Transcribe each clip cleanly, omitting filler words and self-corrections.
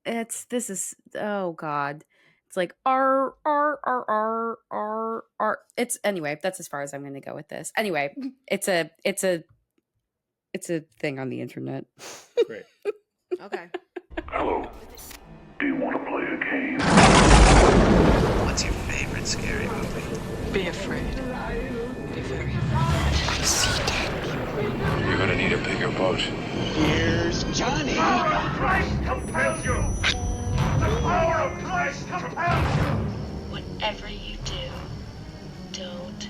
this is, oh God. It's like R. It's, anyway, that's as far as I'm going to go with this. Anyway, it's a thing on the internet. Great. Okay. Hello. Do you want to play a game? What's your favorite scary movie? Be afraid. Be very afraid. See dead people. You're gonna need a bigger boat. Here's Johnny. The power of Christ compels you! The power of Christ compels you! Whatever you do, don't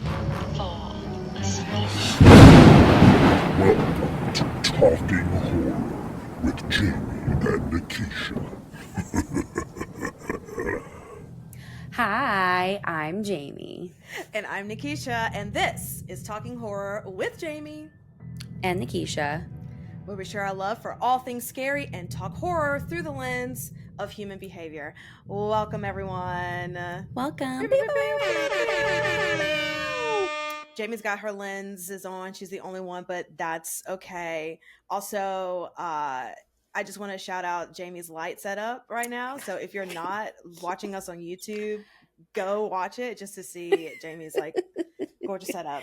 fall asleep. Welcome to Talking Horror with Jamie and Nikisha. Hi, I'm Jamie. And I'm Nikisha, and this is Talking Horror with Jamie And Nikisha. where we share our love for all things scary and talk horror through the lens of human behavior. Welcome, everyone. Welcome. Jamie's got her lenses on. She's the only one, but that's okay. Also, I just want to shout out Jamie's light setup right now. So if you're not watching us on YouTube, go watch it just to see Jamie's like gorgeous setup.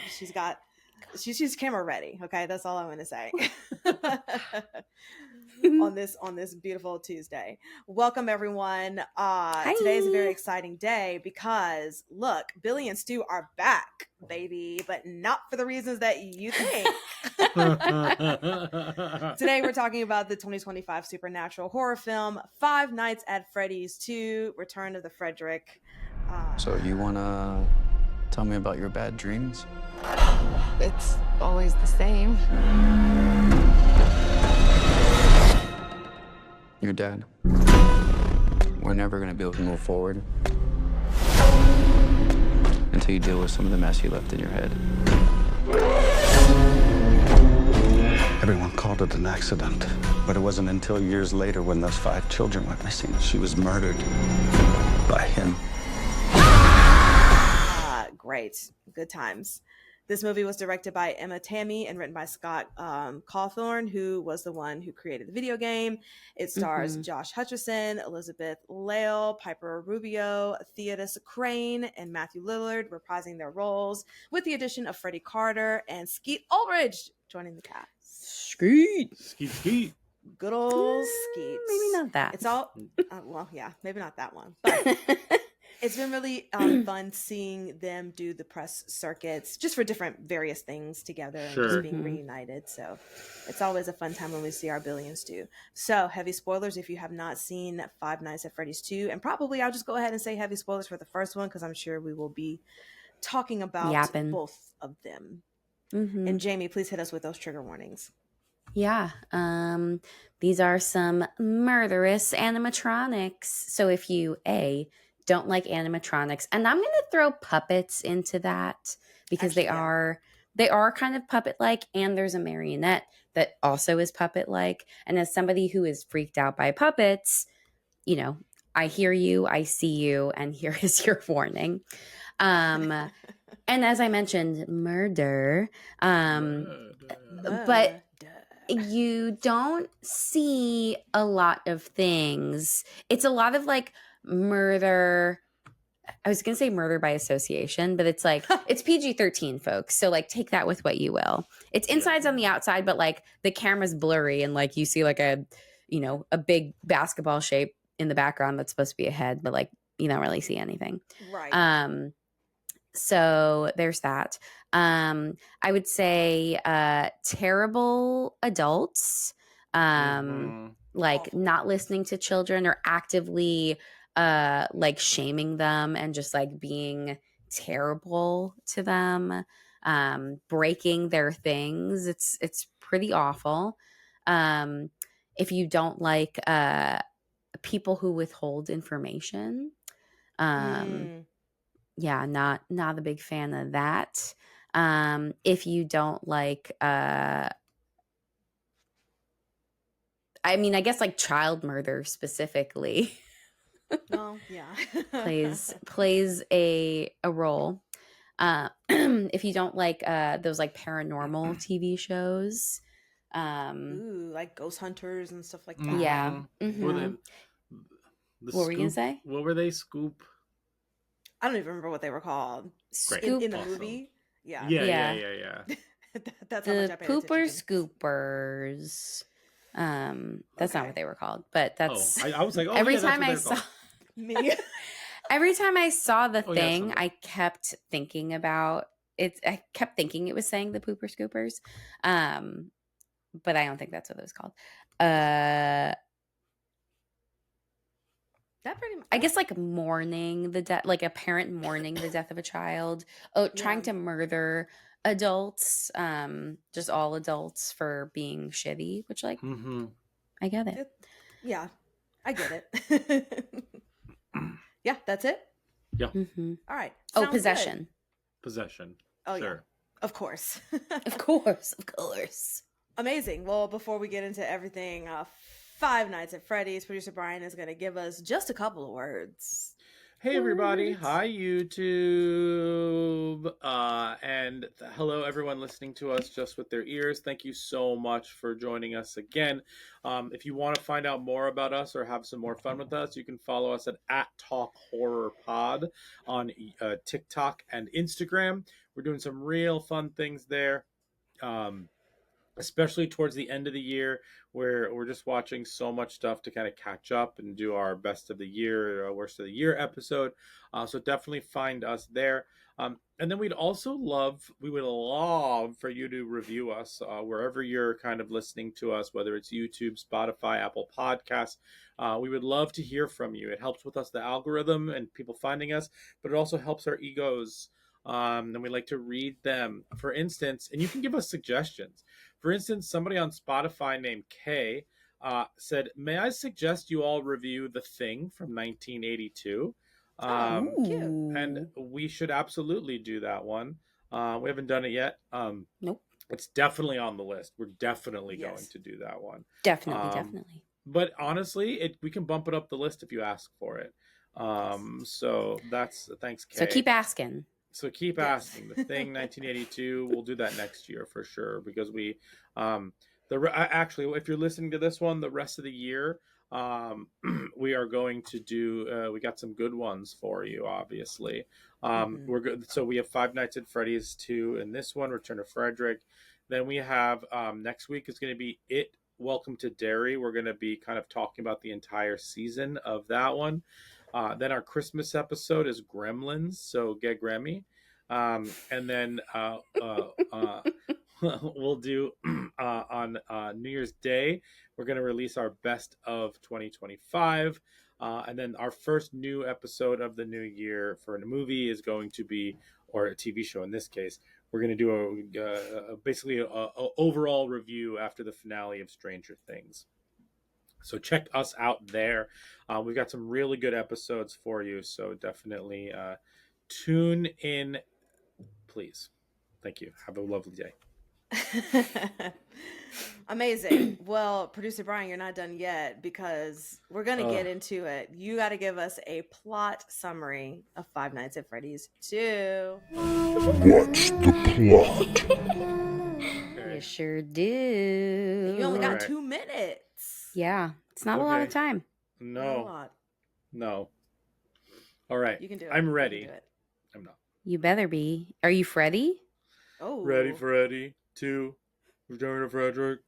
She's camera ready. Okay, that's all I'm going to say. on this beautiful Tuesday. Welcome, everyone. Today is a very exciting day because look, Billy and Stu are back, baby, but not for the reasons that you think. Today we're talking about the 2025 supernatural horror film Five Nights at Freddy's 2: Return of the Frederick. So you wanna tell me about your bad dreams? It's always the same. Your dad. We're never gonna be able to move forward until you deal with some of the mess you left in your head. Everyone called it an accident, but it wasn't until years later when those 5 children went missing. She was murdered by him. Great. Good times. This movie was directed by Emma Tammy and written by Scott Cawthorn, who was the one who created the video game. It stars Josh Hutcherson, Elizabeth Lail, Piper Rubio, Theodis Crane, and Matthew Lillard reprising their roles, with the addition of Freddie Carter and Skeet Ulrich joining the cast. Skeet. Good old Skeet. Maybe not that. It's all, well, yeah, maybe not that one. But it's been really fun seeing them do the press circuits just for different various things together and just being reunited. So it's always a fun time when we see our Billy and Stu. So heavy spoilers if you have not seen Five Nights at Freddy's 2. And probably I'll just go ahead and say heavy spoilers for the first one because I'm sure we will be talking about both of them. And Jamie, please hit us with those trigger warnings. Yeah. These are some murderous animatronics. So if you, don't like animatronics, and I'm going to throw puppets into that because they are kind of puppet-like, and there's a marionette that also is puppet-like. And as somebody who is freaked out by puppets, you know, I hear you, I see you, and here is your warning. And as I mentioned, murder. But you don't see a lot of things. It's a lot of like murder. I was going to say murder by association, but it's like, it's PG-13, folks. So like, take that with what you will. It's insides on the outside, but like the camera's blurry and like you see like a big basketball shape in the background that's supposed to be a head, but like you don't really see anything. Right. So there's that. I would say terrible adults, like not listening to children or actively like shaming them and just like being terrible to them, breaking their things. It's pretty awful. If you don't like people who withhold information, yeah, not a big fan of that. If you don't like, I mean, I guess like child murder specifically. Oh, yeah. plays a role. If you don't like those like paranormal TV shows, like Ghost Hunters and stuff like that. Yeah. Well, What were you gonna say? What were they? Scoop. I don't even remember what they were called Great. in the Awesome. movie. Yeah. Yeah. That's how much I The paid attention Pooper to. Scoopers. That's not Okay. what they were called, but that's. I was like, oh every yeah, that's time what I they're saw. called. Me. Every time I saw the Oh, yeah, thing, something. I kept thinking about it. I kept thinking it was saying the Pooper Scoopers, but I don't think that's what it was called. That pretty much. I guess like mourning the death, like a parent mourning the death of a child. Trying to murder adults, just all adults for being shitty. Which, like, I get it. Yeah, I get it. Yeah, that's it. Yeah. Mm-hmm. All right. Oh, Sounds possession. good. Possession. Oh sure. yeah, of course. Of course. Amazing. Well, before we get into everything, Five Nights at Freddy's, producer Brian is going to give us just a couple of words. Hey everybody, hi YouTube, and hello everyone listening to us just with their ears. Thank you so much for joining us again. If you want to find out more about us or have some more fun with us, you can follow us at Talk Horror Pod on TikTok and Instagram. We're doing some real fun things there. Especially towards the end of the year, where we're just watching so much stuff to kind of catch up and do our best of the year, worst of the year episode. So definitely find us there. And then we would love for you to review us wherever you're kind of listening to us, whether it's YouTube, Spotify, Apple Podcasts. We would love to hear from you. It helps with us, the algorithm and people finding us, but it also helps our egos. And we like to read them, for instance, and you can give us suggestions. For instance, somebody on Spotify named Kay said, "May I suggest you all review The Thing from 1982?" Cute. And we should absolutely do that one. We haven't done it yet. Nope. It's definitely on the list. We're definitely going to do that one. Definitely. But honestly, we can bump it up the list if you ask for it. So that's thanks, Kay. So keep asking. So keep asking. The Thing 1982. We'll do that next year for sure, because we actually, if you're listening to this one, the rest of the year we are going to do we got some good ones for you, obviously. We're good. So we have Five Nights at Freddy's 2 in this one, Return of Frederick. Then we have next week is going to be It Welcome to Derry. We're going to be kind of talking about the entire season of that one. Then our Christmas episode is Gremlins, so get Grammy. And then we'll do on New Year's Day, we're going to release our best of 2025. And then our first new episode of the new year for a movie is going to be, or a TV show in this case, we're going to do basically a overall review after the finale of Stranger Things. So check us out there. We've got some really good episodes for you. So definitely tune in, please. Thank you. Have a lovely day. Amazing. Well, producer Brian, you're not done yet, because we're going to get into it. You got to give us a plot summary of Five Nights at Freddy's 2. What's the plot? You sure do. You only got 2 minutes. Yeah, it's not a lot of time. No. All right. You can do it. I'm ready. You can do it. I'm not. You better be. Are you Freddy? Oh. Ready, Freddy 2, Return of Frederick.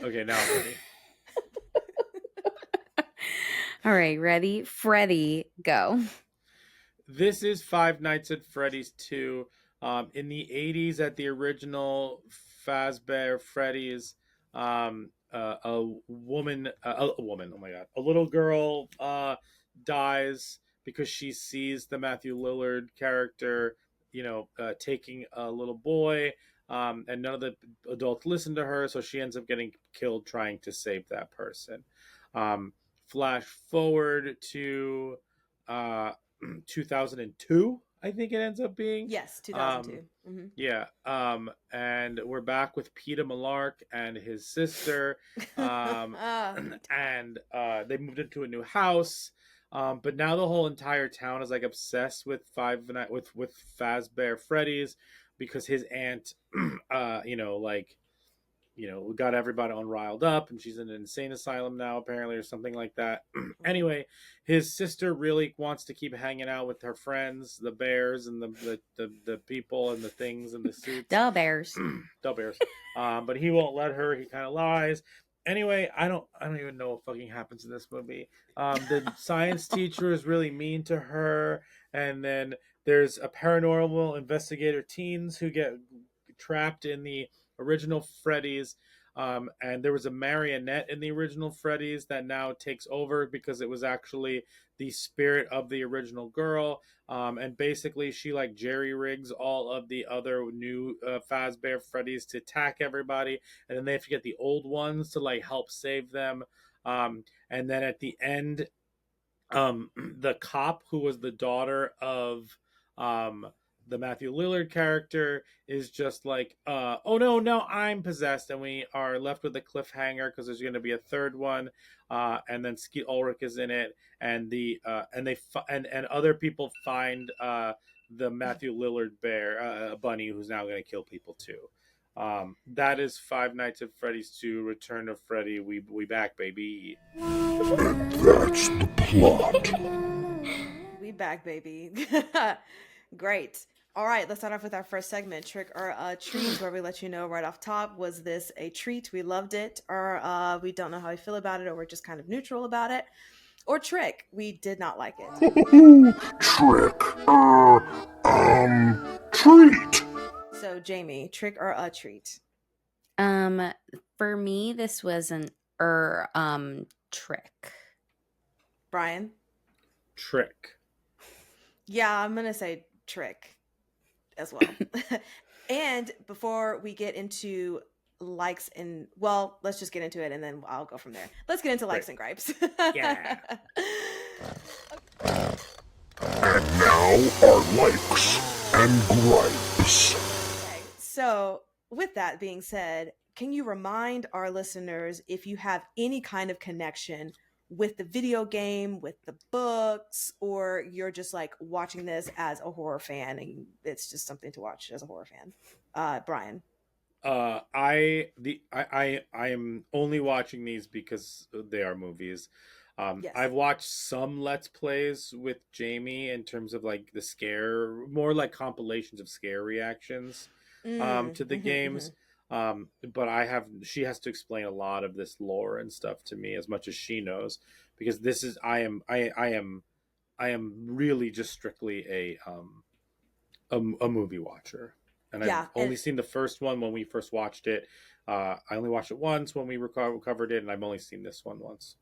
Okay, now I'm ready. All right, ready? Freddy, go. This is Five Nights at Freddy's 2. In the 80s, at the original Fazbear Freddy's, a woman, oh my god, a little girl dies because she sees the Matthew Lillard character, taking a little boy, and none of the adults listen to her, so she ends up getting killed trying to save that person. Flash forward to 2002, I think it ends up being. Yes, 2002. Yeah. And we're back with Peter Malark and his sister. And they moved into a new house. But now the whole entire town is like obsessed with Fazbear Freddy's, because his aunt, got everybody on riled up, and she's in an insane asylum now, apparently, or something like that. Anyway, his sister really wants to keep hanging out with her friends, the bears and the people and the things and the suits. The bears. The bears. But he won't let her. He kind of lies. Anyway, I don't even know what fucking happens in this movie. The science teacher is really mean to her, and then there's a paranormal investigator teens who get trapped in the original Freddy's. And there was a marionette in the original Freddy's that now takes over because it was actually the spirit of the original girl. And basically, she like jerry rigs all of the other new Fazbear Freddy's to attack everybody, and then they have to get the old ones to like help save them. And then at the end, the cop who was the daughter of the Matthew Lillard character is just like, oh no, I'm possessed, and we are left with a cliffhanger because there's going to be a third one, and then Skeet Ulrich is in it, and and other people find the Matthew Lillard bear bunny who's now going to kill people too. That is Five Nights at Freddy's 2: Return of Freddy. We back, baby. And that's the plot. We back, baby. Great. All right, let's start off with our first segment, Trick or Treat, where we let you know right off top, was this a treat? We loved it, or we don't know how we feel about it, or we're just kind of neutral about it. Or Trick, we did not like it. Trick. Treat. So, Jamie, trick or a treat? For me, this was an trick. Brian? Trick. Yeah, I'm gonna say trick as well. And before we get into likes and, well, let's just get into it and then I'll go from there. Let's get into likes and gripes. Yeah. And now our likes and gripes. Okay, so with that being said, can you remind our listeners if you have any kind of connection with the video game, with the books, or you're just like watching this as a horror fan and it's just something to watch as a horror fan? Brian? I am only watching these because they are movies. Yes. I've watched some Let's Plays with Jamie in terms of like the scare, more like compilations of scare reactions to the games. But she has to explain a lot of this lore and stuff to me as much as she knows, because this is I am really just strictly a movie watcher, and I've only seen the first one when we first watched it. I only watched it once when we covered it, and I've only seen this one once.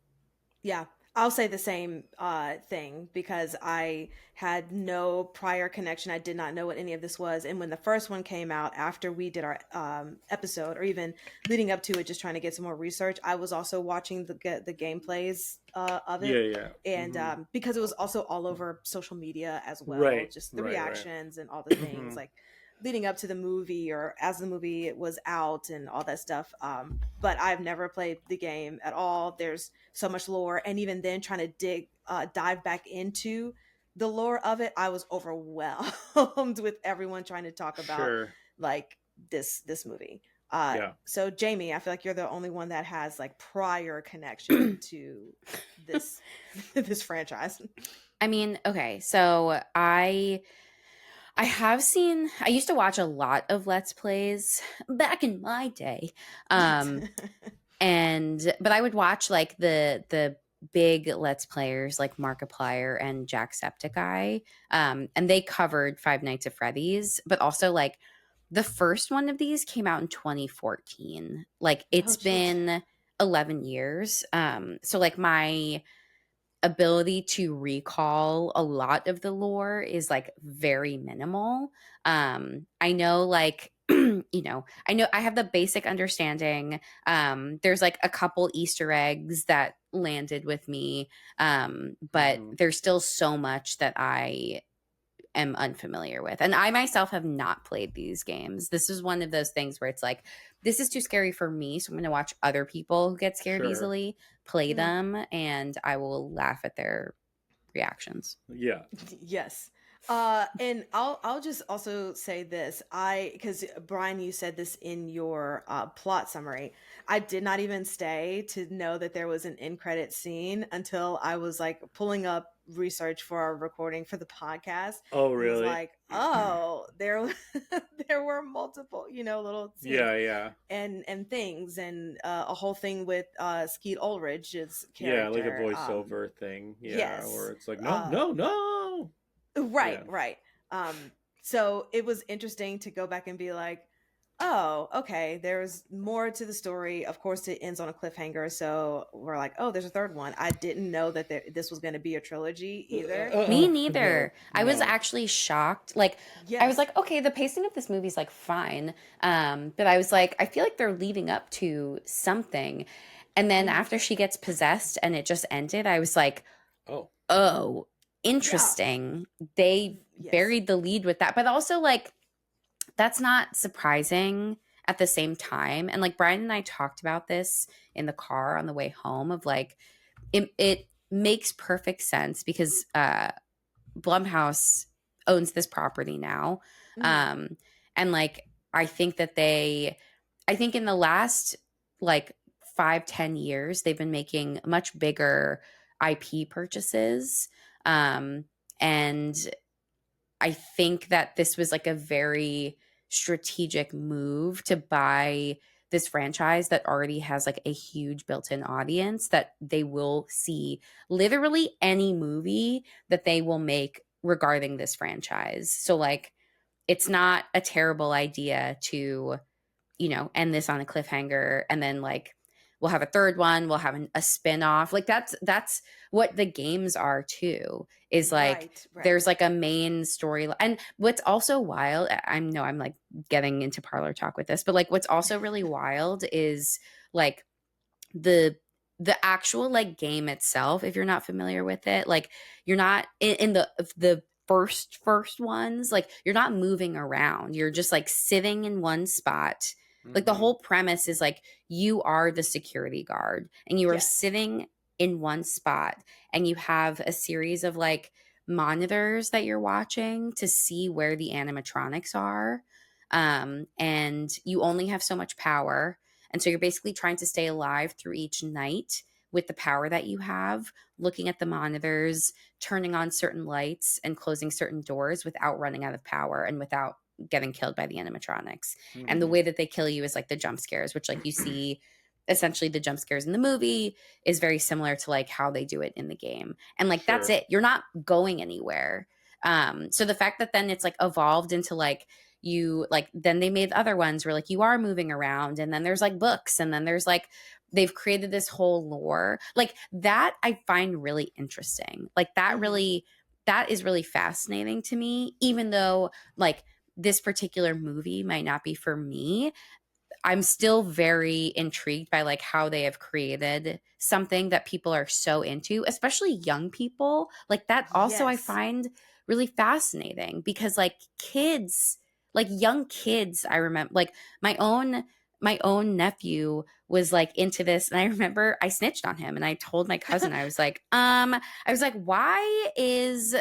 Yeah, I'll say the same thing because I had no prior connection. I did not know what any of this was. And when the first one came out, after we did our episode, or even leading up to it, just trying to get some more research, I was also watching the gameplays of it. Yeah. And because it was also all over social media as well, right, just the reactions and all the things like leading up to the movie or as the movie was out and all that stuff. But I've never played the game at all. There's so much lore, and even then trying to dive back into the lore of it, I was overwhelmed with everyone trying to talk about like this movie. So Jamie, I feel like you're the only one that has like prior connection to this this franchise. I mean, okay, so I used to watch a lot of Let's Plays back in my day. But I would watch like the big Let's Players like Markiplier and Jacksepticeye. And they covered Five Nights at Freddy's, but also like the first one of these came out in 2014. Like it's been 11 years. So like my ability to recall a lot of the lore is like very minimal. I know like I have the basic understanding. There's like a couple Easter eggs that landed with me, but there's still so much that I am unfamiliar with, and I myself have not played these games. This is one of those things where it's like, this is too scary for me, so I'm going to watch other people who get scared easily play them, and I will laugh at their reactions. Yeah. Yes. And I'll just also say this. Because Brian, you said this in your plot summary. I did not even stay to know that there was an end credit scene until I was like pulling up research for our recording for the podcast, Oh, and was really? like, oh, there there were multiple, little scenes Yeah. and things, and a whole thing with Skeet Ulrich's Yeah, like a character. voiceover thing. Yeah, Yes. where it's like, no, no, no. Right, Yeah. right. So it was interesting to go back and be like, oh, okay, there's more to the story. Of course, it ends on a cliffhanger. So we're like, oh, there's a third one. I didn't know that this was going to be a trilogy either. Me No, neither. I was no. actually shocked. Like, I was Yes. like, okay, the pacing of this movie's like fine. But I was like, I feel like they're leading up to something. And then after she gets possessed and it just ended, I was like, Oh. oh, Yeah. interesting. They Yes. buried the lead with that. But also, like, that's not surprising at the same time. And like Brian and I talked about this in the car on the way home of like, it makes perfect sense because Blumhouse owns this property now. Mhm. And like, I think in the last like 5-10 years, they've been making much bigger IP purchases. And I think that this was like a very strategic move to buy this franchise that already has like a huge built-in audience that they will see literally any movie that they will make regarding this franchise. So like it's not a terrible idea to end this on a cliffhanger and then like we'll have a third one, we'll have a spin-off. Like that's what the games are too. Is like Right. there's like a main story. And what's also wild, I'm like getting into parlor talk with this, but like what's also really wild is like the actual like game itself, if you're not familiar with it, like you're not in the first ones, like you're not moving around, you're just like sitting in one spot. Like the whole premise is like you are the security guard and you are Yes. sitting in one spot and you have a series of like monitors that you're watching to see where the animatronics are. And you only have so much power, and so you're basically trying to stay alive through each night with the power that you have, looking at the monitors, turning on certain lights and closing certain doors without running out of power and without getting killed by the animatronics. And the way that they kill you is like the jump scares, which like you see essentially the jump scares in the movie is very similar to like how they do it in the game. And like that's it. You're not going anywhere. So the fact that then it's like evolved into like you like then they made other ones where like you are moving around, and then there's like books, and then there's like they've created this whole lore like that I find really interesting. Like that really that is really fascinating to me, even though like this particular movie might not be for me. I'm still very intrigued by like how they have created something that people are so into, especially young people. Like that also I Yes. find really fascinating because like kids, like young kids, I remember like my own nephew was like into this, and I remember I snitched on him and I told my cousin, I was like why is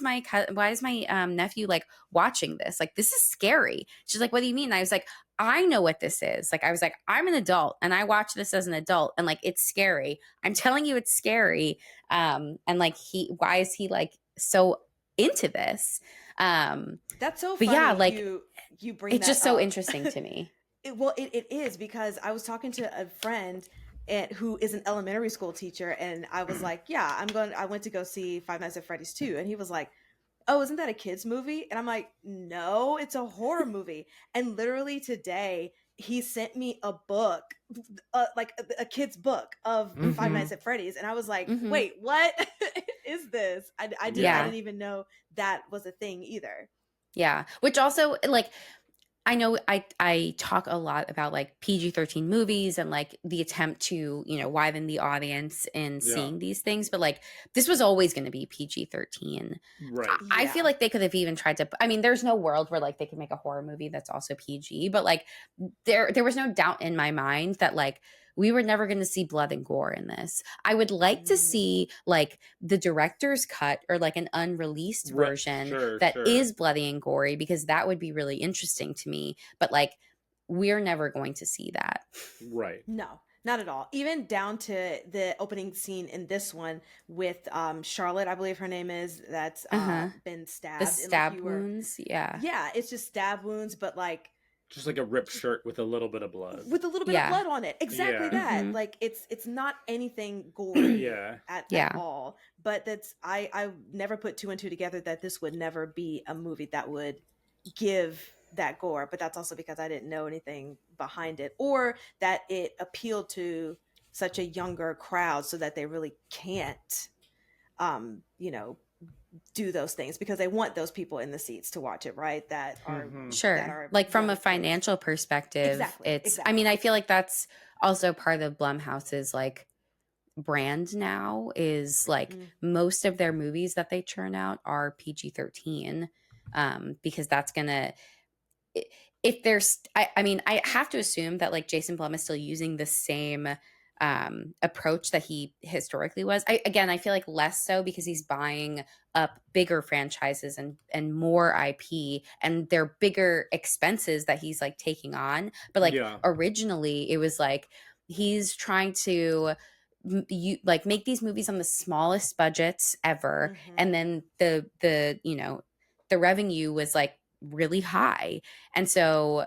my nephew like watching this, like this is scary. She's like, what do you mean? I was like, I know what this is. Like, I was like, I'm an adult and I watch this as an adult and like, it's scary. I'm telling you, it's scary. And like, why is he like so into this? That's so but funny. Yeah, like you bring it's that just so up. interesting to me. It is, because I was talking to a friend who is an elementary school teacher, and I was like, yeah, I went to go see Five Nights at Freddy's 2, and he was like, oh, isn't that a kid's movie? And I'm like, no, it's a horror movie. And literally today, he sent me a book, like a kid's book of Five Nights at Freddy's. And I was like, wait, what is this? I didn't even know that was a thing either. Yeah. Which also like, I know I talk a lot about like PG-13 movies and like the attempt to, widen the audience in seeing these things. But like this was always going to be PG-13. Right. I feel like they could have even tried to, I mean, there's no world where like they could make a horror movie that's also PG, but like there was no doubt in my mind that like we were never going to see blood and gore in this. I would like to see like the director's cut or like an unreleased version that is bloody and gory, because that would be really interesting to me. But like, we're never going to see that. Right. No, not at all. Even down to the opening scene in this one with Charlotte, I believe her name is, that's been stabbed. The stab wounds. Yeah. Yeah, it's just stab wounds, but like just like a ripped shirt with a little bit of blood. With a little bit of blood on it. Exactly that. Like it's not anything gory at all. But that's I never put two and two together that this would never be a movie that would give that gore. But that's also because I didn't know anything behind it, or that it appealed to such a younger crowd so that they really can't do those things, because they want those people in the seats to watch it, right? That are that are like from a financial perspective. Exactly. I mean, I feel like that's also part of Blumhouse's like brand now, is like most of their movies that they churn out are PG-13, because that's gonna, if there's, I mean, I have to assume that like Jason Blum is still using the same approach that he historically was. I feel like less so, because he's buying up bigger franchises and more IP, and they're bigger expenses that he's like taking on. But like originally it was like he's trying to make these movies on the smallest budgets ever, and then the revenue was like really high, and so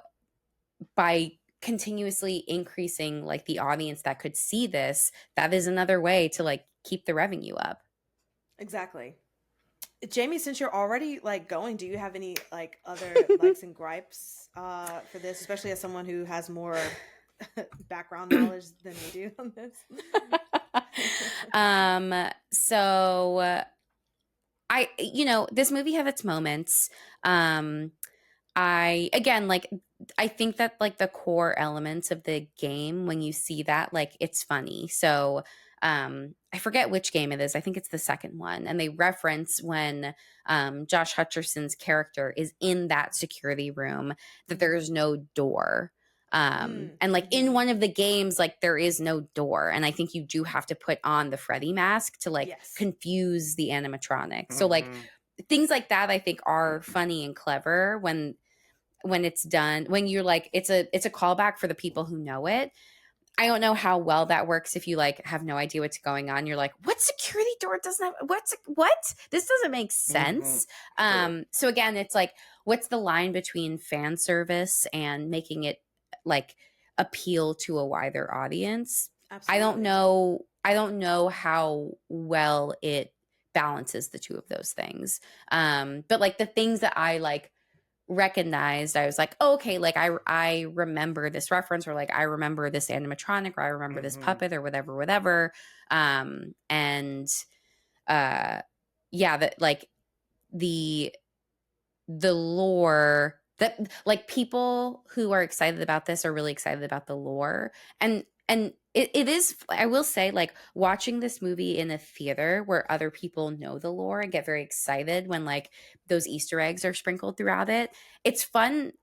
by continuously increasing like the audience that could see this, that is another way to like keep the revenue up. Exactly. Jamie, since you're already like going, do you have any like other likes and gripes for this, especially as someone who has more background knowledge than we do on this? So this movie had its moments. I think that like the core elements of the game, when you see that, like it's funny. So I forget which game it is. I think it's the second one. And they reference when Josh Hutcherson's character is in that security room that there is no door. And like in one of the games, like there is no door. And I think you do have to put on the Freddy mask to like confuse the animatronics. So like things like that, I think are funny and clever when it's done, when you're like, it's a callback for the people who know it. I don't know how well that works if you like have no idea what's going on. You're like, what security door doesn't have what? This doesn't make sense. So again, it's like, what's the line between fan service and making it like appeal to a wider audience? Absolutely. I don't know how well it balances the two of those things. But like the things that I like recognized, I was like, oh, okay, like I remember this reference, or like I remember this animatronic, or I remember this puppet, or whatever. That like the lore, that like people who are excited about this are really excited about the lore, and it is, I will say, like watching this movie in a theater where other people know the lore and get very excited when like those Easter eggs are sprinkled throughout it. It's fun,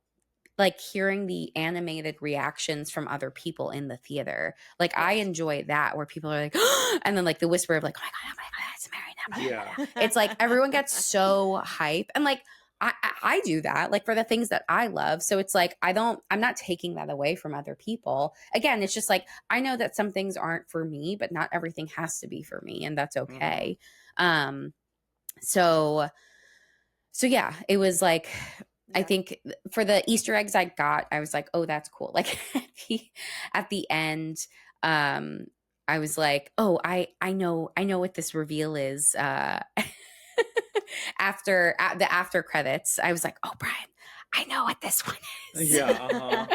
like hearing the animated reactions from other people in the theater. Like I enjoy that, where people are like, and then like the whisper of like, oh my god, it's Mary now. Yeah. It's like everyone gets so hype, and like I do that like for the things that I love. So it's like, I'm not taking that away from other people. Again, it's just like, I know that some things aren't for me, but not everything has to be for me, and that's okay. So yeah, it was like, I think for the Easter eggs I got, I was like, oh, that's cool. Like at the end, I was like, oh, I know what this reveal is. After the after credits, I was like, oh, Brian, I know what this one is. Yeah.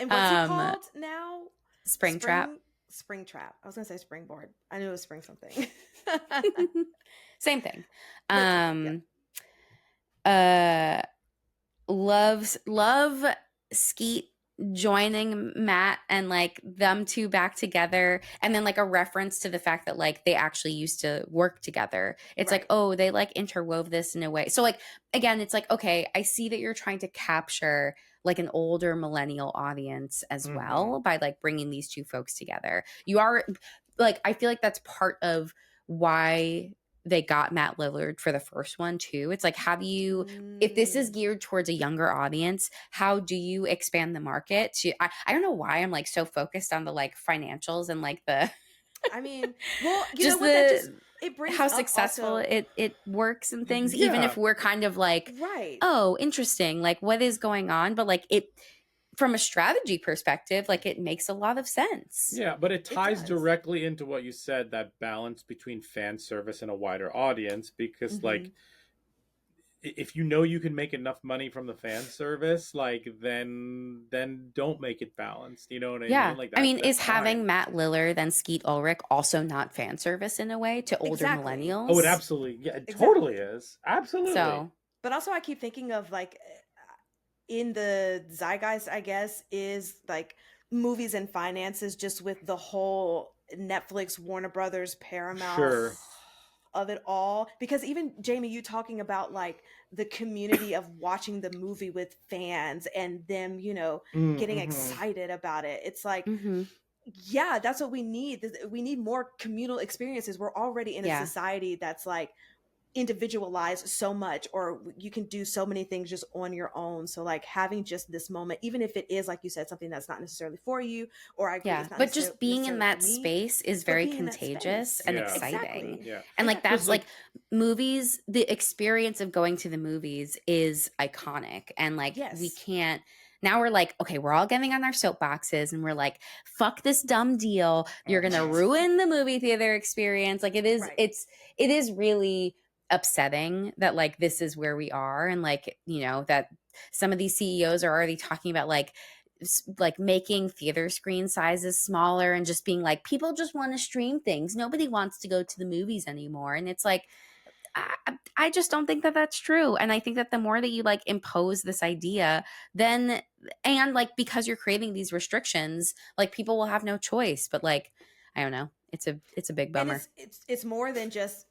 And what's it called now? Springtrap. Springtrap. I was gonna say springboard. I knew it was spring something. Same thing. Love Skeet joining Matt and like them two back together, and then like a reference to the fact that like they actually used to work together. It's like, oh, they like interwove this in a way. So like again, it's like, okay, I see that you're trying to capture like an older millennial audience as Mhm. well by like bringing these two folks together. You are like, I feel like that's part of why they got Matt Lillard for the first one too. It's like, have you, if this is geared towards a younger audience, how do you expand the market to, I don't know why I'm like so focused on the like financials and like the I mean, well, you know just what? That just the it brings how up successful also it works and things, even Yeah. if we're kind of like, right. oh, interesting, like what is going on, but like it from a strategy perspective, like it makes a lot of sense. Yeah, but it It ties does. directly into what you said, that balance between fan service and a wider audience, because like if you know you can make enough money from the fan service, like then don't make it balanced. You know what I Yeah. mean? Like I mean, that's is having fine. Matt Lillard and Skeet Ulrich also not fan service in a way to older Exactly. millennials? Oh, it absolutely, yeah, it totally Exactly. is. Absolutely. So, But also, I keep thinking of like in the zeitgeist, I guess, is like movies and finances, just with the whole Netflix, Warner Brothers, Paramount Sure. of it all. Because even Jamie, you talking about like the community of watching the movie with fans and them, you know, getting Mm-hmm. excited about it. It's like, mhm. yeah, that's what we need. We need more communal experiences. We're already in a Yeah. society that's like individualized so much, or you can do so many things just on your own. So like having just this moment, even if it is like you said, something that's not necessarily for you, or I agree Yeah, it's not but just being in necessarily for that me, space is but very being in that contagious space. and Yeah. exciting. Exactly. Yeah. And like Exactly. that's like movies, the experience of going to the movies is iconic. And like we Yes. can't now we're like, okay, we're all getting on our soapboxes and we're like, fuck this dumb deal. You're gonna Uh-huh. ruin the movie theater experience. Like it is, Right. it is really upsetting that like this is where we are, and like, you know, that some of these CEOs are already talking about like making theater screen sizes smaller and just being like, people just want to stream things, nobody wants to go to the movies anymore. And it's like, I just don't think that that's true. And I think that the more that you like impose this idea, then, and like because you're creating these restrictions, like people will have no choice. But like, I don't know, it's a big And bummer. it's more than just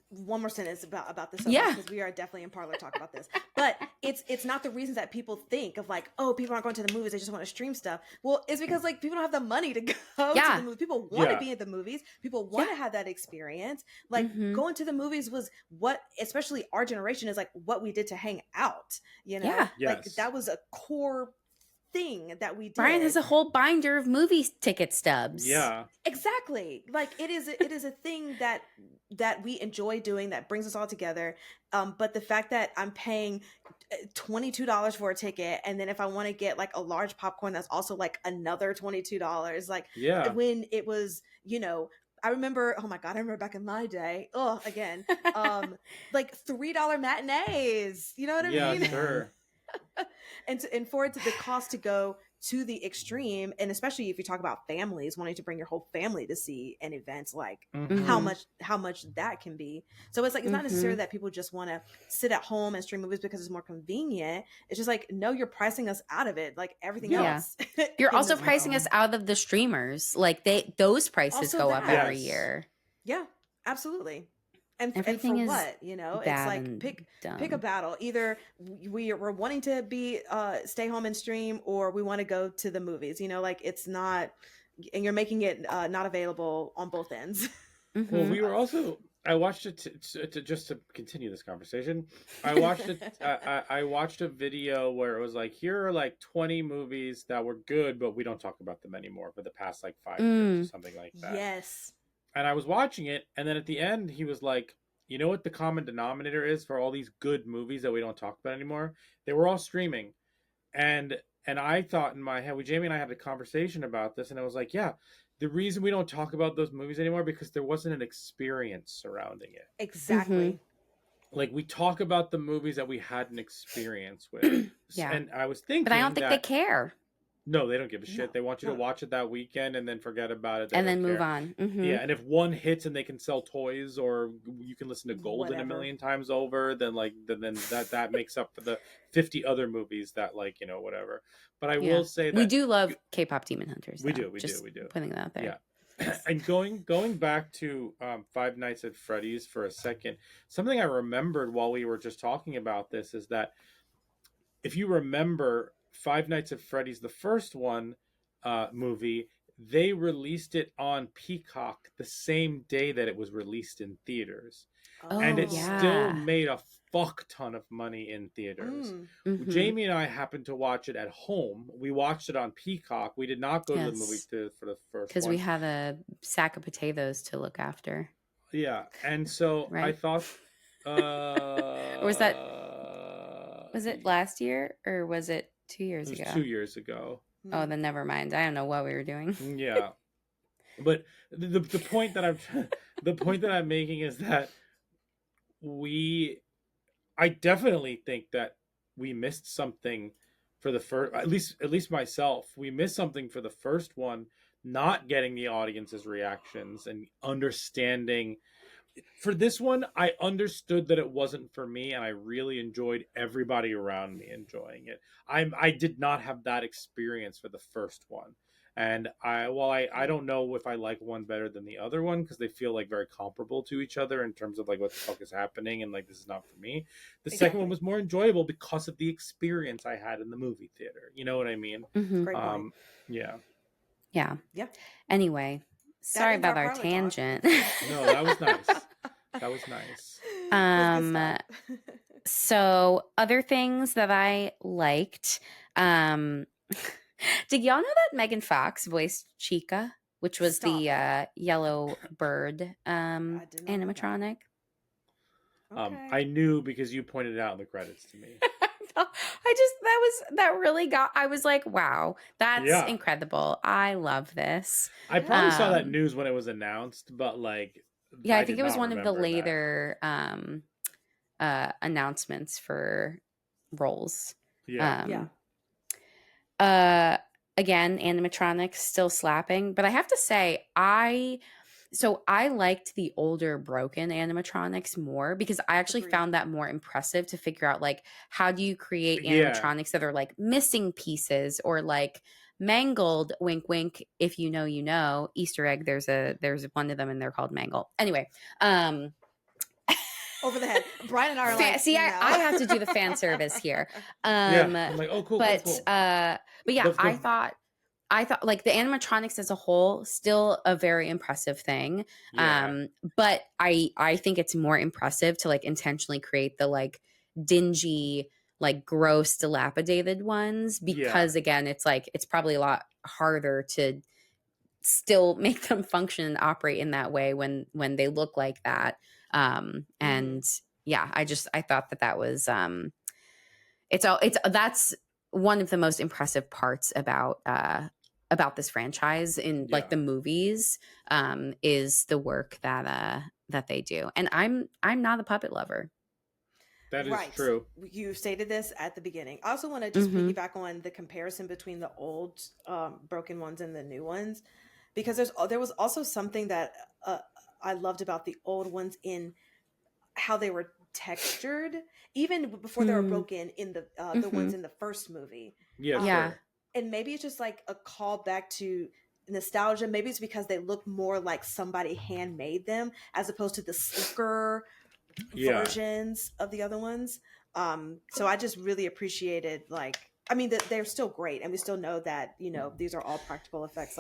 one more sentence about the soapbox, Yeah. because we are definitely in parlor talk about this. But it's not the reasons that people think of like, oh, people aren't going to the movies, they just want to stream stuff. Well, it's because like people don't have the money to go to Yeah. the movies. People want to Yeah. be at the movies. People want to have that experience. Like Mhm. going to the movies was what, especially our generation, is like what we did to hang out. You know, Yeah. like Yes. that was a core thing that we did. Brian has a whole binder of movie ticket stubs. Yeah. Exactly. Like it is a thing that we enjoy doing, that brings us all together. But the fact that I'm paying $22 for a ticket, and then if I want to get like a large popcorn, that's also like another $22. Like Yeah. when it was, you know, I remember, oh my God, I remember back in my day, oh, again, like $3 matinees, you know what I Yeah, mean? sure. And for it to, the cost to go to the extreme, and especially if you talk about families wanting to bring your whole family to see an event, like how much that can be. So it's like, it's not necessarily that people just want to sit at home and stream movies because it's more convenient. It's just like, no, you're pricing us out of it, like everything else. You're in also this pricing world. us out of the streamers. Like those prices Also go up that. every Yes. year. Yeah, absolutely. And Everything for is what, you know, it's bad like and pick a dumb. battle. Either we're wanting to be stay home and stream, or we want to go to the movies, you know, like it's not, and you're making it not available on both ends. Well, we were also. I watched it to just to continue this conversation. I watched it. I watched a video where it was like, here are like 20 movies that were good, but we don't talk about them anymore for the past like 5 years or something like that. Yes. And I was watching it, and then at the end, he was like, you know what the common denominator is for all these good movies that we don't talk about anymore? They were all streaming. And I thought in my head, Jamie and I had a conversation about this, and I was like, yeah, the reason we don't talk about those movies anymore because there wasn't an experience surrounding it. Exactly. Like, we talk about the movies that we had an experience with. Yeah. And I was thinking, but I don't think they care. No, they don't give a shit. No, They want you to watch it that weekend and then forget about it. They And don't then move care. on. Yeah, and if one hits and they can sell toys, or you can listen to Golden Whatever. a million times over, then that makes up for the 50 other movies that, like, you know, whatever. But I will say that we do love K-pop Demon Hunters. We though. do, we Just do. putting that out there. Yeah. And going back to Five Nights at Freddy's for a second, something I remembered while we were just talking about this is that if you remember, Five Nights at Freddy's, the first one movie, they released it on Peacock the same day that it was released in theaters. And Oh, it still yeah. made a fuck ton of money in theaters. Mm-hmm. Jamie and I happened to watch it at home. We watched it on Peacock. We did not go to the movie Yes. for the first Because we one. have a sack of potatoes to look after, Yeah, and so I right? thought, Or was it last year or was it 2 years it was ago? 2 years ago. Oh, then never mind. I don't know what we were doing. Yeah, but the point that I'm making is that I definitely think that we missed something for the first, at least myself. We missed something for the first one, not getting the audience's reactions and understanding. For this one, I understood that it wasn't for me, and I really enjoyed everybody around me enjoying it. I did not have that experience for the first one, and I don't know if I like one better than the other one because they feel like very comparable to each other in terms of like what the fuck is happening and like this is not for me. The second one was more enjoyable because of the experience I had in the movie theater. You know what I mean? Mm-hmm. Great point. Yeah. Yeah. Yeah. Anyway, sorry about our tangent. No, that was nice. That was nice. So other things that I liked, did y'all know that Megan Fox voiced Chica, which was the yellow bird animatronic? I knew because you pointed it out in the credits to me. I was like, wow, that's incredible. I love this. I probably saw that news when it was announced, but like, yeah, I think it was one of the later announcements for roles. Yeah. Again, animatronics still slapping, but I have to say, I liked the older broken animatronics more because I actually found that more impressive to figure out like how do you create animatronics that are like missing pieces or like mangled, wink wink, if you know you know, Easter egg, there's one of them and they're called Mangle. Anyway, over the head. Brian and I are like, see, no. I have to do the fan service here. I'm like, oh, cool. But cool. but yeah, I thought like the animatronics as a whole still a very impressive thing. Yeah. But I think it's more impressive to like intentionally create the like dingy, like gross, dilapidated ones because again, it's like it's probably a lot harder to still make them function and operate in that way when they look like that. And yeah, I thought that was that's one of the most impressive parts about this franchise in like the movies is the work that they do. And I'm not a puppet lover. That is true. You stated this at the beginning. I also want to just piggyback on the comparison between the old broken ones and the new ones, because there was also something that I loved about the old ones in how they were textured, even before they were broken in the ones in the first movie. Yeah. And maybe it's just like a callback to nostalgia. Maybe it's because they look more like somebody handmade them as opposed to the sleeker versions of the other ones. So I just really appreciated they're still great, and we still know that these are all practical effects,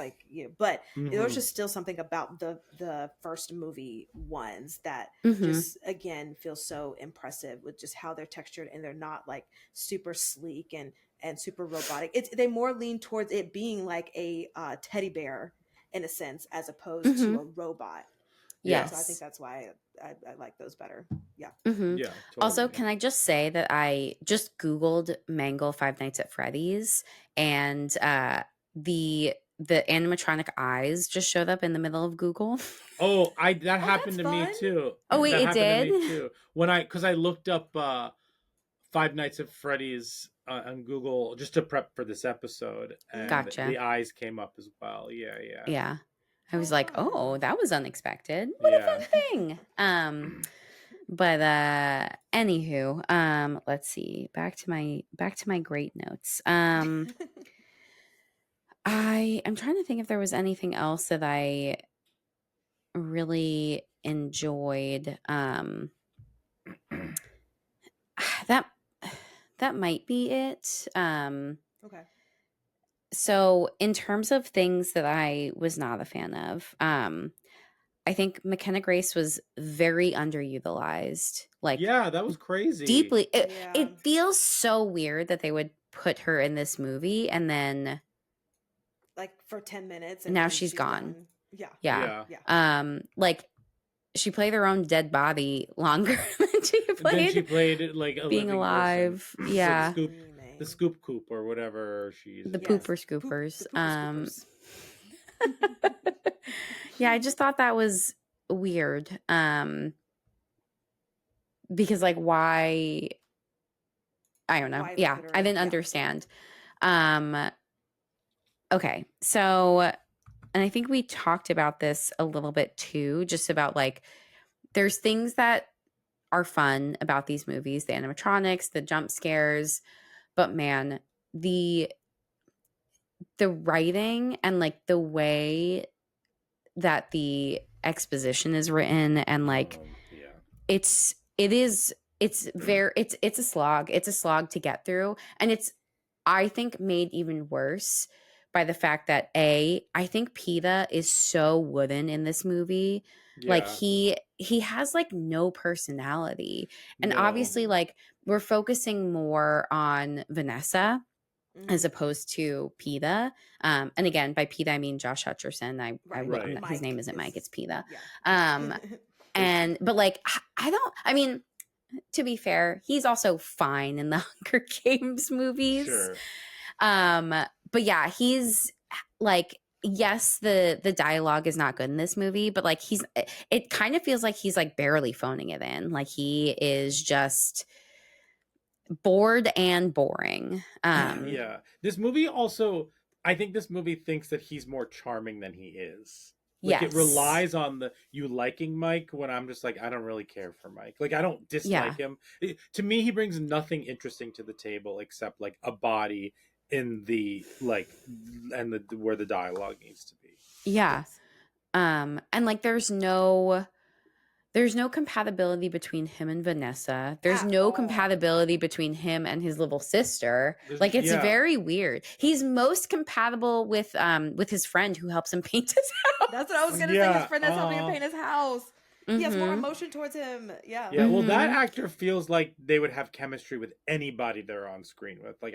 but there was just still something about the first movie ones that just again feels so impressive with just how they're textured, and they're not like super sleek and super robotic. They more lean towards it being like a teddy bear in a sense as opposed to a robot. Yes. So I think that's why I like those better. Yeah. Yeah. Totally. Also, can I just say that I just Googled Mangle Five Nights at Freddy's, and the animatronic eyes just showed up in the middle of Google. Oh, that happened to me too. Oh wait, it did? To me too. Because I looked up Five Nights at Freddy's on Google just to prep for this episode, and the eyes came up as well. Yeah. I was like, oh, that was unexpected. What a fun thing. But anywho, let's see. Back to my great notes. I'm trying to think if there was anything else that I really enjoyed. That might be it. Okay. So, in terms of things that I was not a fan of, I think McKenna Grace was very underutilized. Like, Yeah, that was crazy. deeply. Yeah. It feels so weird that they would put her in this movie and then Like for 10 minutes and now then she's gone. done. Yeah. Yeah. Yeah. Like she played her own dead body longer than she Then she played played like a being living person alive. for Yeah. the scoop coop or whatever she's The in. Yes. pooper scoopers. The pooper scoopers. Yeah, I just thought that was weird. Because like why I don't know. Why Yeah, put her I in? didn't Yeah. understand. Okay. So, and I think we talked about this a little bit too, just about like there's things that are fun about these movies, the animatronics, the jump scares, but man, the writing and like the way that the exposition is written and like Yeah. it's a slog. It's a slog to get through. And it's, I think, made even worse by the fact that I think PETA is so wooden in this movie. Like Yeah. he has like no personality. And No. obviously like we're focusing more on Vanessa as opposed to PETA. And again, by PETA I mean Josh Hutcherson. Right. His name isn't Mike, it's PETA. Yeah. And but like I mean, to be fair, he's also fine in the Hunger Games movies. Sure. But yeah, he's like, yes, the dialogue is not good in this movie, but like it kind of feels like he's like barely phoning it in. Like he is just bored and boring. Yeah. This movie also, I think this movie thinks that he's more charming than he is. Like Yes. it relies on you liking Mike when I'm just like, I don't really care for Mike. Like I don't dislike him. To me, he brings nothing interesting to the table except like a body in the like and the where the dialogue needs to be. Yeah. And like there's no compatibility between him and Vanessa. There's At no all. compatibility between him and his little sister. Like it's very weird. He's most compatible with his friend who helps him paint his house. That's what I was gonna say. His friend is helping him paint his house. He has more emotion towards him. Yeah. Yeah, well, that actor feels like they would have chemistry with anybody they're on screen with. Like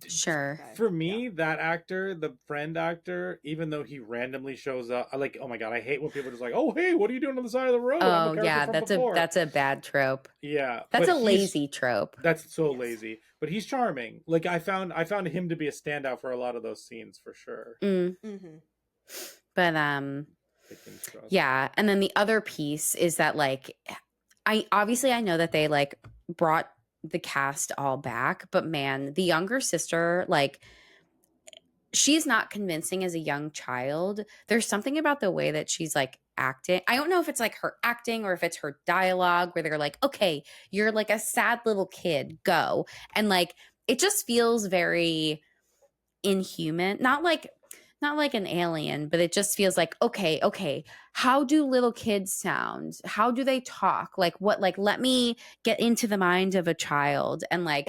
sure. For me, that actor, the friend actor, even though he randomly shows up, I like, oh my god, I hate when people are just like, oh hey, what are you doing on the side of the road? Oh yeah, that's a bad trope. Yeah, that's a lazy trope. That's so lazy, but he's charming. Like I found him to be a standout for a lot of those scenes for sure. But yeah, and then the other piece is that like I know that they like brought the cast all back, but man, the younger sister, like she's not convincing as a young child. There's something about the way that she's like acting. I don't know if it's like her acting or if it's her dialogue where they're like, okay, you're like a sad little kid, go. And like it just feels very inhuman. Not like an alien, but it just feels like, okay, how do little kids sound? How do they talk? Like what, like, let me get into the mind of a child. And like,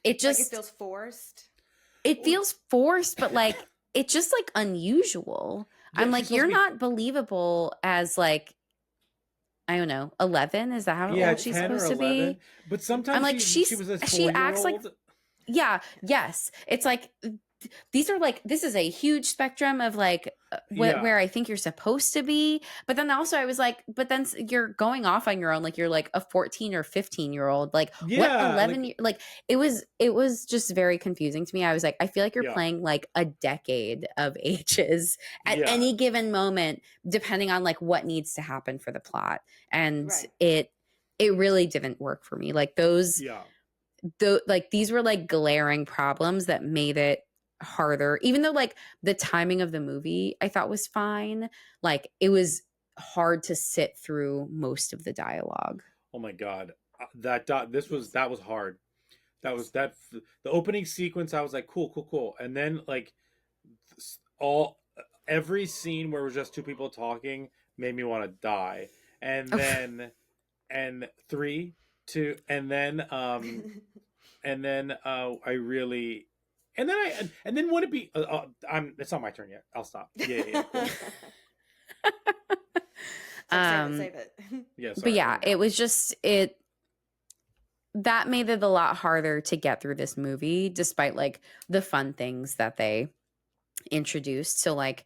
it just, like it feels forced. It feels forced, but like, it's just like unusual. Yeah, I'm like, you're not believable as like, I don't know, 11? Is that how old she's supposed to be? But sometimes I'm like, she was a 4-year-old. Acts like, yeah, yes. It's like, these are like, this is a huge spectrum of like where I think you're supposed to be. But then also I was like, but then you're going off on your own. Like you're like a 14 or 15-year-old. Like what 11 like it was just very confusing to me. I was like, I feel like you're playing like a decade of ages at any given moment, depending on like what needs to happen for the plot. And it really didn't work for me. Like those, like these were like glaring problems that made it harder, even though like the timing of the movie I thought was fine. Like it was hard to sit through most of the dialogue. Oh my god, that was hard. The opening sequence. I was like, cool, and then like every scene where it was just two people talking made me want to die. And then and 3, 2, and then I really And then and then would it be? It's not my turn yet. I'll stop. Yeah. Save it. Yeah. Sorry, but yeah, it was just that made it a lot harder to get through this movie, despite like the fun things that they introduced. So like,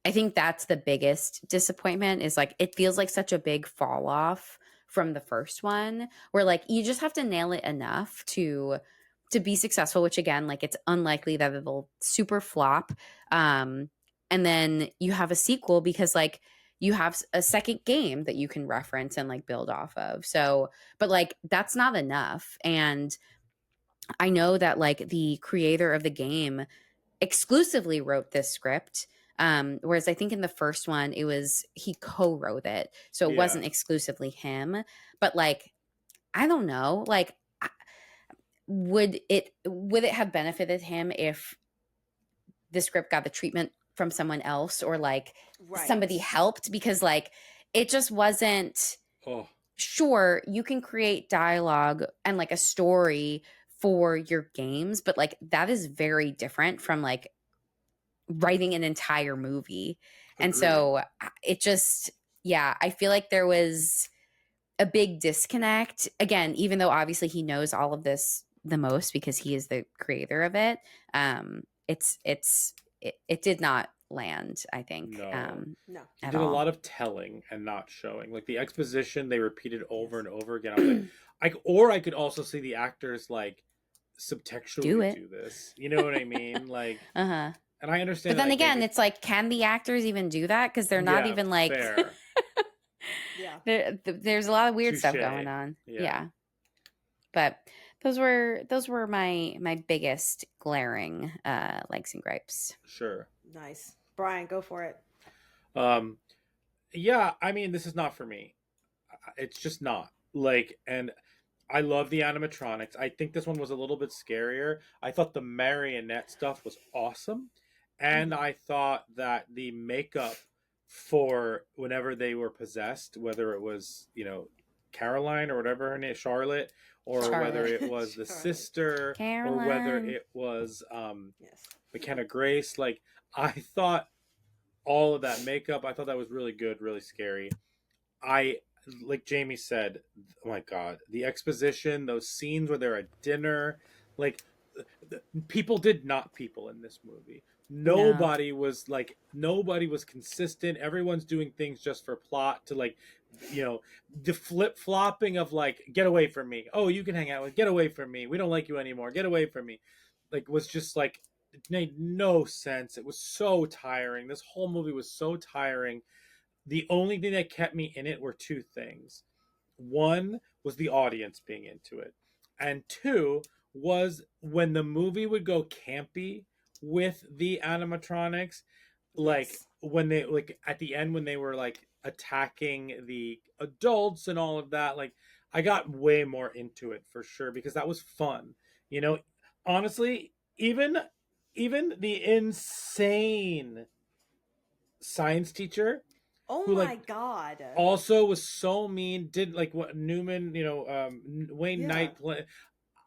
I think that's the biggest disappointment is like, it feels like such a big fall off from the first one where like, you just have to nail it enough to be successful, which again, like it's unlikely that it'll super flop. And then you have a sequel because like you have a second game that you can reference and like build off of. So, but like that's not enough. And I know that like the creator of the game exclusively wrote this script. Whereas I think in the first one, it was he co-wrote it. So it wasn't exclusively him. But like, I don't know. Like, would it have benefited him if the script got the treatment from someone else or like somebody helped? Because like it just wasn't sure you can create dialogue and like a story for your games, but like that is very different from like writing an entire movie. Agreed. And so it just, I feel like there was a big disconnect. Again, even though obviously he knows all of this the most because he is the creator of it, it did not land, I think. No. He did a lot of telling and not showing. Like the exposition they repeated over and over again. I was like, I could also see the actors like subtextually do this. You know what I mean? Like and I understand. But then again, it's like, can the actors even do that? Because they're not even like. There's a lot of weird stuff going on. Yeah. But those were my biggest glaring likes and gripes. Sure. Nice, Brian, go for it. Yeah, I mean, this is not for me. It's just not like, and I love the animatronics. I think this one was a little bit scarier. I thought the marionette stuff was awesome. And I thought that the makeup for whenever they were possessed, whether it was, Caroline or whatever her name, Charlotte, or whether it was the sister, Caroline. Or whether it was McKenna Grace, like I thought all of that makeup, I thought that was really good, really scary. Like Jamie said, oh my God, the exposition, those scenes where they're at dinner, like people did not people in this movie. Nobody was consistent. Everyone's doing things just for plot to like, the flip-flopping of like, get away from me. Oh, you can hang out with, get away from me. We don't like you anymore. Get away from me. Like was just like, it made no sense. It was so tiring. This whole movie was so tiring. The only thing that kept me in it were two things. One was the audience being into it. And two was when the movie would go campy with the animatronics, like when they like at the end when they were like attacking the adults and all of that, like I got way more into it for sure because that was fun. Honestly, even the insane science teacher who, my God, also was so mean, did like what Newman, Wayne Knight play.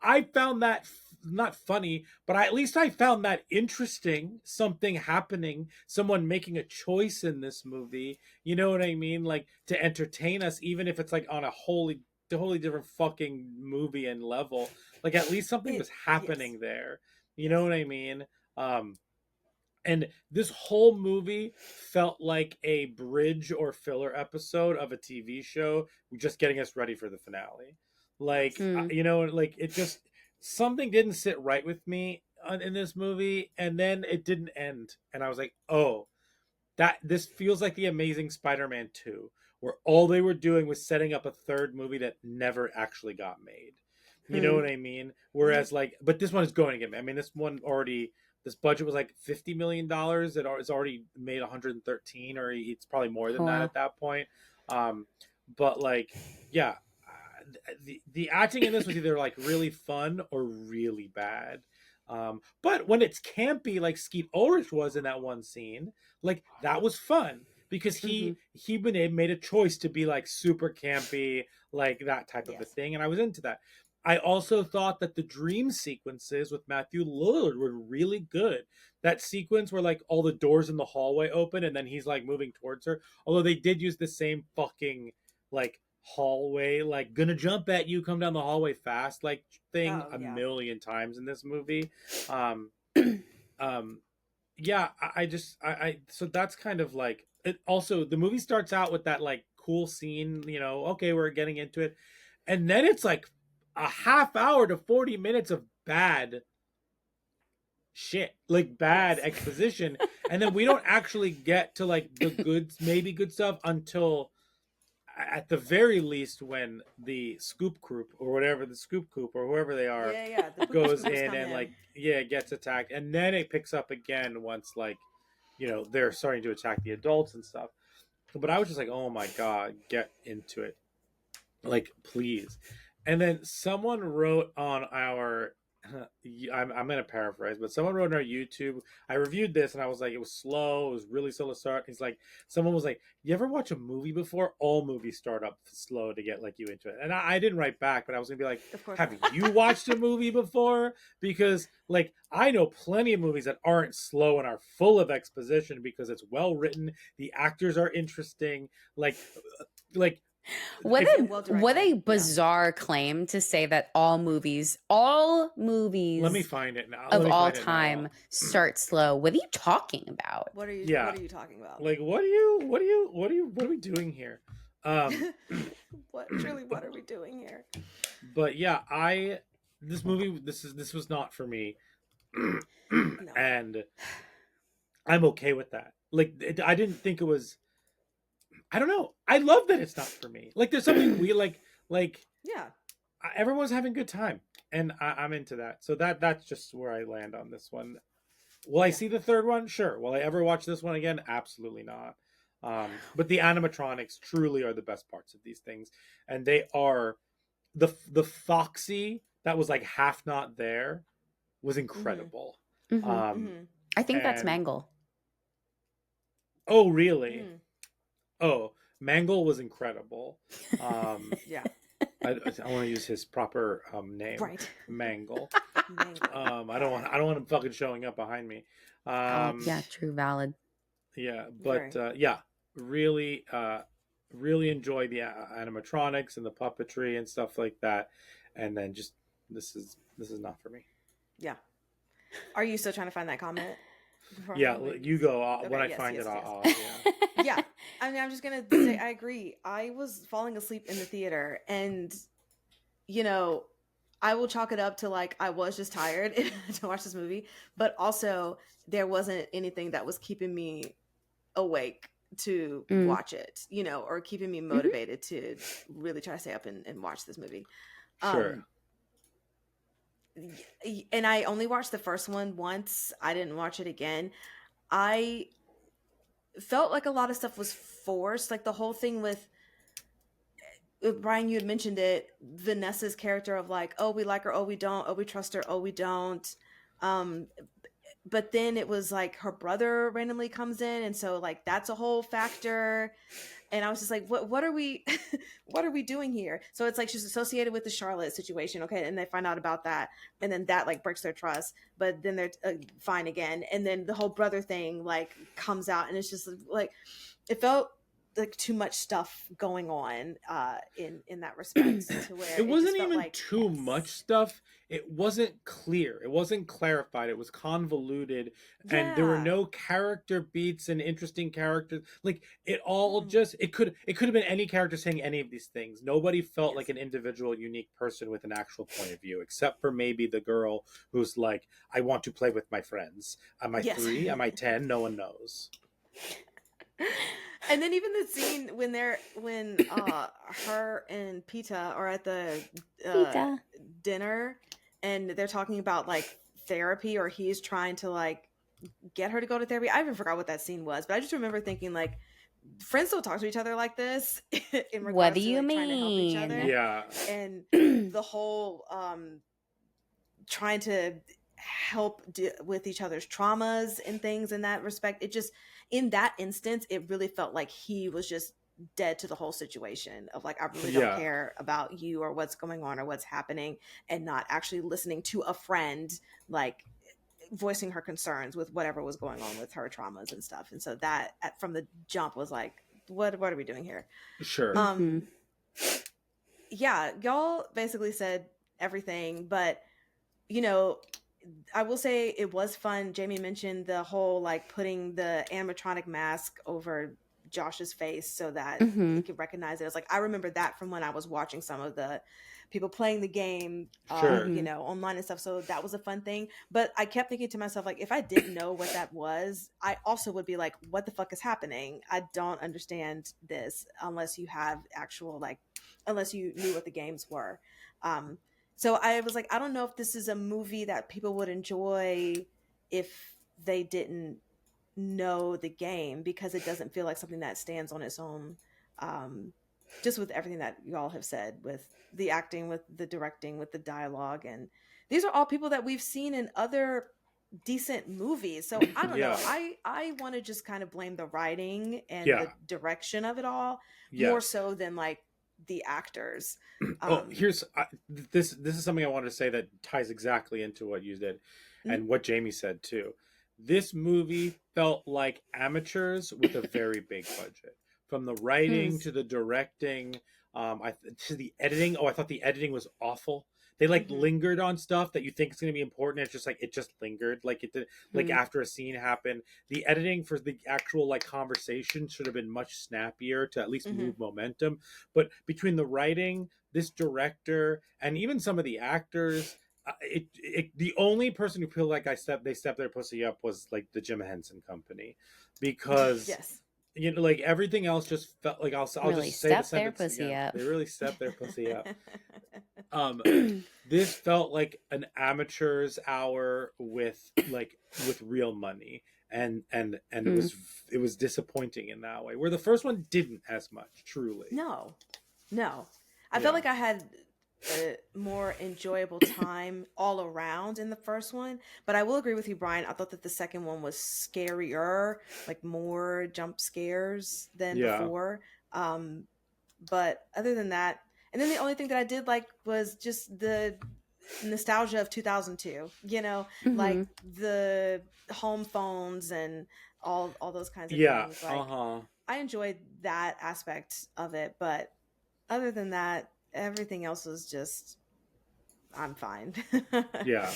I found that not funny, but at least I found that interesting. Something happening, someone making a choice in this movie. You know what I mean? Like to entertain us, even if it's like on a totally different fucking movie and level. Like at least something was happening there. You know what I mean? And this whole movie felt like a bridge or filler episode of a TV show, just getting us ready for the finale. Like, like it just, something didn't sit right with me in this movie. And then it didn't end. And I was like, oh, this feels like the Amazing Spider-Man 2, where all they were doing was setting up a third movie that never actually got made. You know what I mean? Whereas but this one is going to get made. I mean, this one already, this budget was like $50 million. It's already made 113, or it's probably more than that at that point. But like, yeah, the acting in this was either like really fun or really bad. But when it's campy, like Skeet Ulrich was in that one scene, like that was fun because he made a choice to be like super campy, like that type of a thing, and I was into that. I also thought that the dream sequences with Matthew Lillard were really good. That sequence where like all the doors in the hallway open and then he's like moving towards her. Although they did use the same fucking like hallway, like gonna jump at you, come down the hallway fast, like thing Oh a yeah. million times in this movie. Um, um, yeah, I so that's kind of like it. Also, the movie starts out with that like cool scene, you know, okay, we're getting into it, and then it's like a half hour to 40 minutes of bad shit, like bad exposition, and then we don't actually get to like the good, maybe good stuff until at the very least when the scoop group or whatever, the scoop coop or whoever they are Yeah. The goes scoopers in come and in. like gets attacked, and then it picks up again once like they're starting to attack the adults and stuff. But I was just like, oh my god, get into it, like please. And then someone wrote on our I'm going to paraphrase, but someone wrote on our YouTube. I reviewed this and I was like, it was slow. It was really slow to start. He's like, someone was like, you ever watch a movie before? All movies start up slow to get like you into it. And I didn't write back, but I was going to be like, have you watched a movie before? Because like I know plenty of movies that aren't slow and are full of exposition because it's well written. The actors are interesting. Like what a bizarre claim to say that all movies let me find it now. of all time start slow. What are you talking about? What are you talking about? Like what are we doing here? What are we doing here? But yeah, this movie this was not for me. And I'm okay with that. Like I didn't think it was, I don't know. I love that it's not for me. Like there's something we like yeah. Everyone's having a good time, and I'm into that. So that's just where I land on this one. Will I see the third one? Sure. Will I ever watch this one again? Absolutely not. But the animatronics truly are the best parts of these things, and they are the Foxy that was like half not there was incredible. I think that's Mangle. Oh, really? Oh, Mangle was incredible. Yeah. I want to use his proper name, right? Mangle. I don't want him fucking showing up behind me. Yeah, true, valid. Yeah, but yeah, really, really enjoy the animatronics and the puppetry and stuff like that. And then just this is not for me. Yeah. Are you still trying to find that comment? Yeah, you go. When I find it, yeah. I mean, I'm just gonna say I agree. I was falling asleep in the theater, and I will chalk it up to like I was just tired to watch this movie, but also there wasn't anything that was keeping me awake to watch it, or keeping me motivated to really try to stay up and watch this movie. Sure. And I only watched the first one once. I didn't watch it again. I felt like a lot of stuff was forced. Like the whole thing with Brian, you had mentioned it, Vanessa's character of like, oh, we like her, oh, we don't, oh, we trust her, oh, we don't. But then it was like her brother randomly comes in, and so like that's a whole factor. And I was just like, what are we what are we doing here? So it's like she's associated with the Charlotte situation, okay, and they find out about that, and then that like breaks their trust, but then they're fine again, and then the whole brother thing like comes out, and it's just like it felt like too much stuff going on in that respect to where it wasn't even like, too much stuff. It wasn't clear. It wasn't clarified. It was convoluted, and there were no character beats and interesting characters. Like it all just it could have been any character saying any of these things. Nobody felt like an individual, unique person with an actual point of view, except for maybe the girl who's like, "I want to play with my friends. Am I 3? Am I 10? No one knows." And then even the scene when her and Pita are at the dinner, and they're talking about like therapy, or he's trying to like get her to go to therapy. I even forgot what that scene was, but I just remember thinking like, friends don't talk to each other like this. In regards what do to, you like, mean? trying to help each other. Yeah, and the whole trying to help with each other's traumas and things in that respect. It just, in that instance, it really felt like he was just dead to the whole situation of like, I really don't care about you or what's going on or what's happening, and not actually listening to a friend, like voicing her concerns with whatever was going on with her traumas and stuff. And so that from the jump was like, what are we doing here? Sure. Yeah, y'all basically said everything, but you know, I will say it was fun. Jamie mentioned the whole like putting the animatronic mask over Josh's face so that he could recognize it. It's like, I remember that from when I was watching some of the people playing the game, you know, online and stuff. So that was a fun thing. But I kept thinking to myself, like, if I didn't know what that was, I also would be like, what the fuck is happening? I don't understand this unless you have actual, like, unless you knew what the games were. So I was like, I don't know if this is a movie that people would enjoy if they didn't know the game, because it doesn't feel like something that stands on its own. Just with everything that y'all have said, with the acting, with the directing, with the dialogue, and these are all people that we've seen in other decent movies. So I don't know. I want to just kind of blame the writing and the direction of it all more so than like the actors. Here's this is something I wanted to say that ties exactly into what you did and what Jamie said too. This movie felt like amateurs with a very big budget, from the writing to the directing, to the editing. I thought the editing was awful. They like lingered on stuff that you think is going to be important. It's just like, it just lingered. Like it did, like after a scene happened, the editing for the actual like conversation should have been much snappier to at least move momentum. But between the writing, this director, and even some of the actors, the only person who feel like they stepped their pussy up was like the Jim Henson Company, because you know, like everything else just felt like I'll really just say the their sentence pussy again. up. They really stepped their pussy up. This felt like an amateur's hour with real money, and it was disappointing in that way, where the first one didn't as much. Truly, no, I felt like I had a more enjoyable time all around in the first one, but I will agree with you, Brian. I thought that the second one was scarier, like more jump scares than before. But other than that, and then the only thing that I did like was just the nostalgia of 2002, you know, like the home phones and all those kinds of things. Like, I enjoyed that aspect of it, but other than that, everything else was just, I'm fine. Yeah.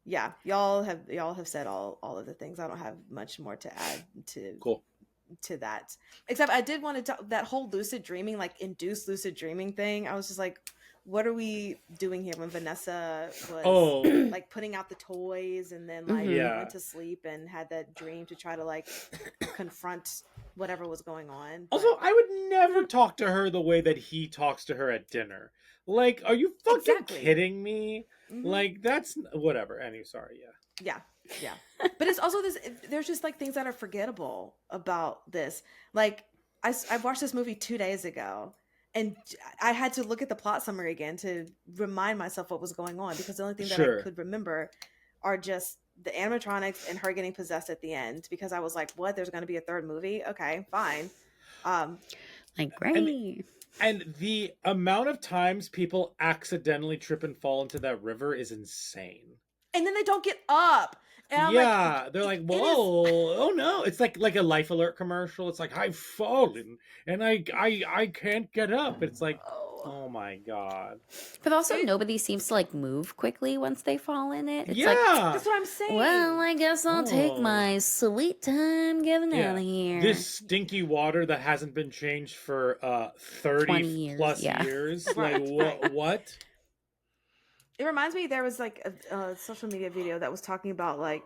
Y'all have said all of the things. I don't have much more to add to that, except I did want to talk that whole lucid dreaming, like induced lucid dreaming thing. I was just like, what are we doing here? When Vanessa was like putting out the toys and then like went to sleep and had that dream to try to like confront whatever was going on. Also, I would never talk to her the way that he talks to her at dinner. Like, are you fucking kidding me? Like, that's whatever. Anyway, sorry. Yeah. But it's also there's just like things that are forgettable about this. Like, I watched this movie 2 days ago, and I had to look at the plot summary again to remind myself what was going on, because the only thing that I could remember are just the animatronics and her getting possessed at the end, because I was like, what? There's going to be a third movie? Okay, fine. Like, great. And the amount of times people accidentally trip and fall into that river is insane. And then they don't get up. And they're like, whoa, oh no. It's like a Life Alert commercial. It's like, I've fallen and I can't get up. It's like, oh my God. But also nobody seems to like move quickly once they fall in it. It's like, that's what I'm saying. Well, I guess I'll take my sweet time getting out of here. This stinky water that hasn't been changed for 30 years, plus years. Like, what? It reminds me, there was like a social media video that was talking about like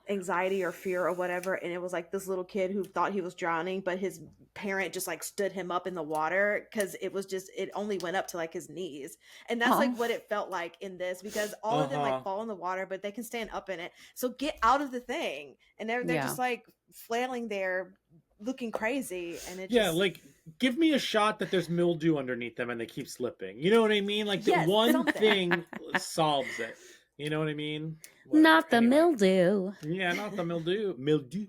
anxiety or fear or whatever, and it was like this little kid who thought he was drowning, but his parent just like stood him up in the water, because it only went up to like his knees. And that's like what it felt like in this, because all of them like fall in the water, but they can stand up in it. So get out of the thing, and they're just like flailing there looking crazy, and it like, give me a shot that there's mildew underneath them and they keep slipping. You know what I mean? Like, the one thing solves it. You know what I mean? Not the mildew. Yeah, not the mildew. Mildew.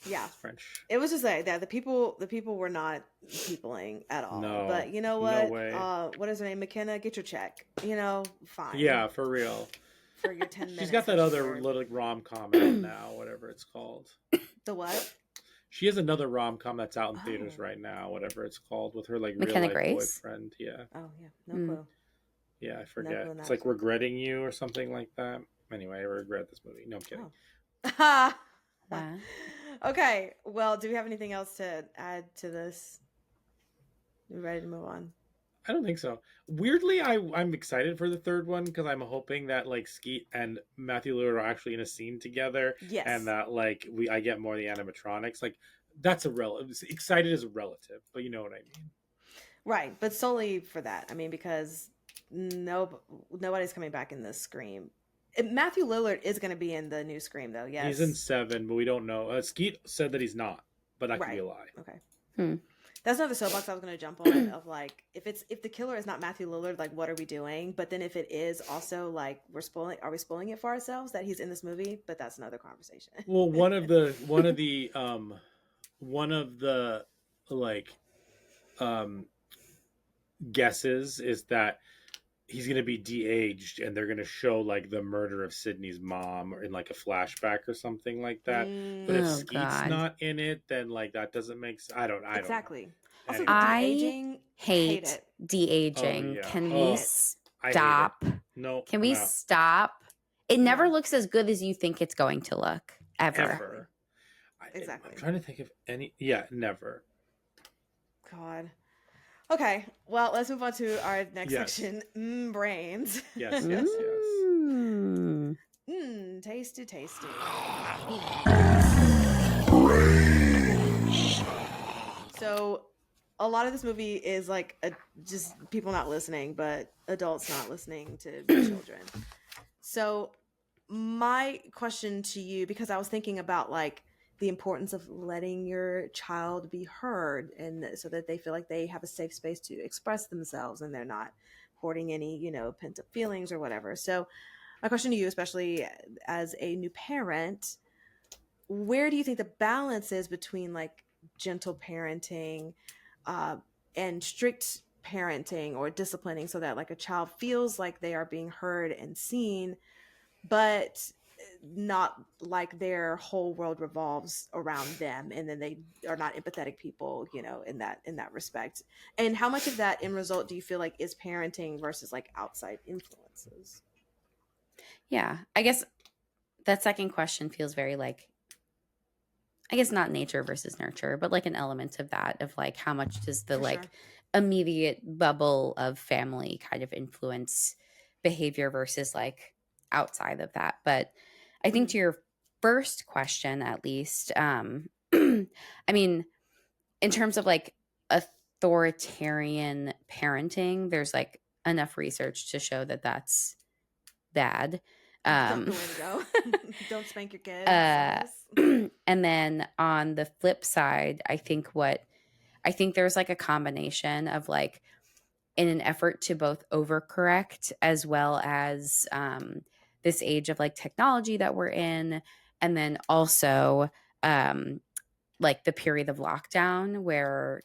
Yeah, It's French. it was just like that. The people were not peopling at all. No, but you know no what? way. What is her name? McKenna, get your check. Fine. Yeah, for real. For your 10 minutes. She's got that other little rom-com out now, whatever it's called. The what? She has another rom-com that's out in theaters right now, whatever it's called, with her like McKenna real life Grace? boyfriend. Yeah. Oh yeah, no clue. Yeah, I forget. clue on It's that. like Regretting You or something like that. Anyway, I regret this movie. No, I'm kidding. Okay. Well, do we have anything else to add to this? We ready to move on? I don't think so. Weirdly, I'm excited for the third one because I'm hoping that like Skeet and Matthew Lillard are actually in a scene together. Yes. And that like I get more of the animatronics. Like that's excited is a relative, but you know what I mean. Right, but solely for that. I mean, because nobody's coming back in this Scream. Matthew Lillard is going to be in the new Scream, though. Yes, he's in 7, but we don't know. Skeet said that he's not, but that could be a lie. Okay. That's another soapbox I was going to jump on of like if the killer is not Matthew Lillard, like what are we doing? But then if it is also like are we spoiling it for ourselves that he's in this movie? But that's another conversation. Well, one of the like guesses is that he's going to be de-aged and they're going to show like the murder of Sydney's mom or in like a flashback or something like that. But if Skeet's not in it, then like that doesn't make sense. I don't Exactly. Also, I hate de-aging. Can we stop? No. Can we stop? It never looks as good as you think it's going to look ever. Exactly. I'm trying to think of any. Yeah, never. God. Okay, well, let's move on to our next section. Brains. Yes. Tasty. Brains. So, a lot of this movie is like just people not listening, but adults not listening to children. So, my question to you, because I was thinking about like the importance of letting your child be heard and so that they feel like they have a safe space to express themselves and they're not hoarding any, pent up feelings or whatever. So my question to you, especially as a new parent, where do you think the balance is between like gentle parenting and strict parenting or disciplining so that like a child feels like they are being heard and seen, but not like their whole world revolves around them and then they are not empathetic people, in that respect? And how much of that end result do you feel like is parenting versus like outside influences? Yeah, I guess that second question feels very like, I guess not nature versus nurture, but like an element of that, of like how much does the immediate bubble of family kind of influence behavior versus like outside of that. But I think to your first question, at least, I mean, in terms of like authoritarian parenting, there's like enough research to show that that's bad. Not the way to go. Don't spank your kids. And then on the flip side, I think there's like a combination of like, in an effort to both overcorrect as well as this age of like technology that we're in, and then also like the period of lockdown where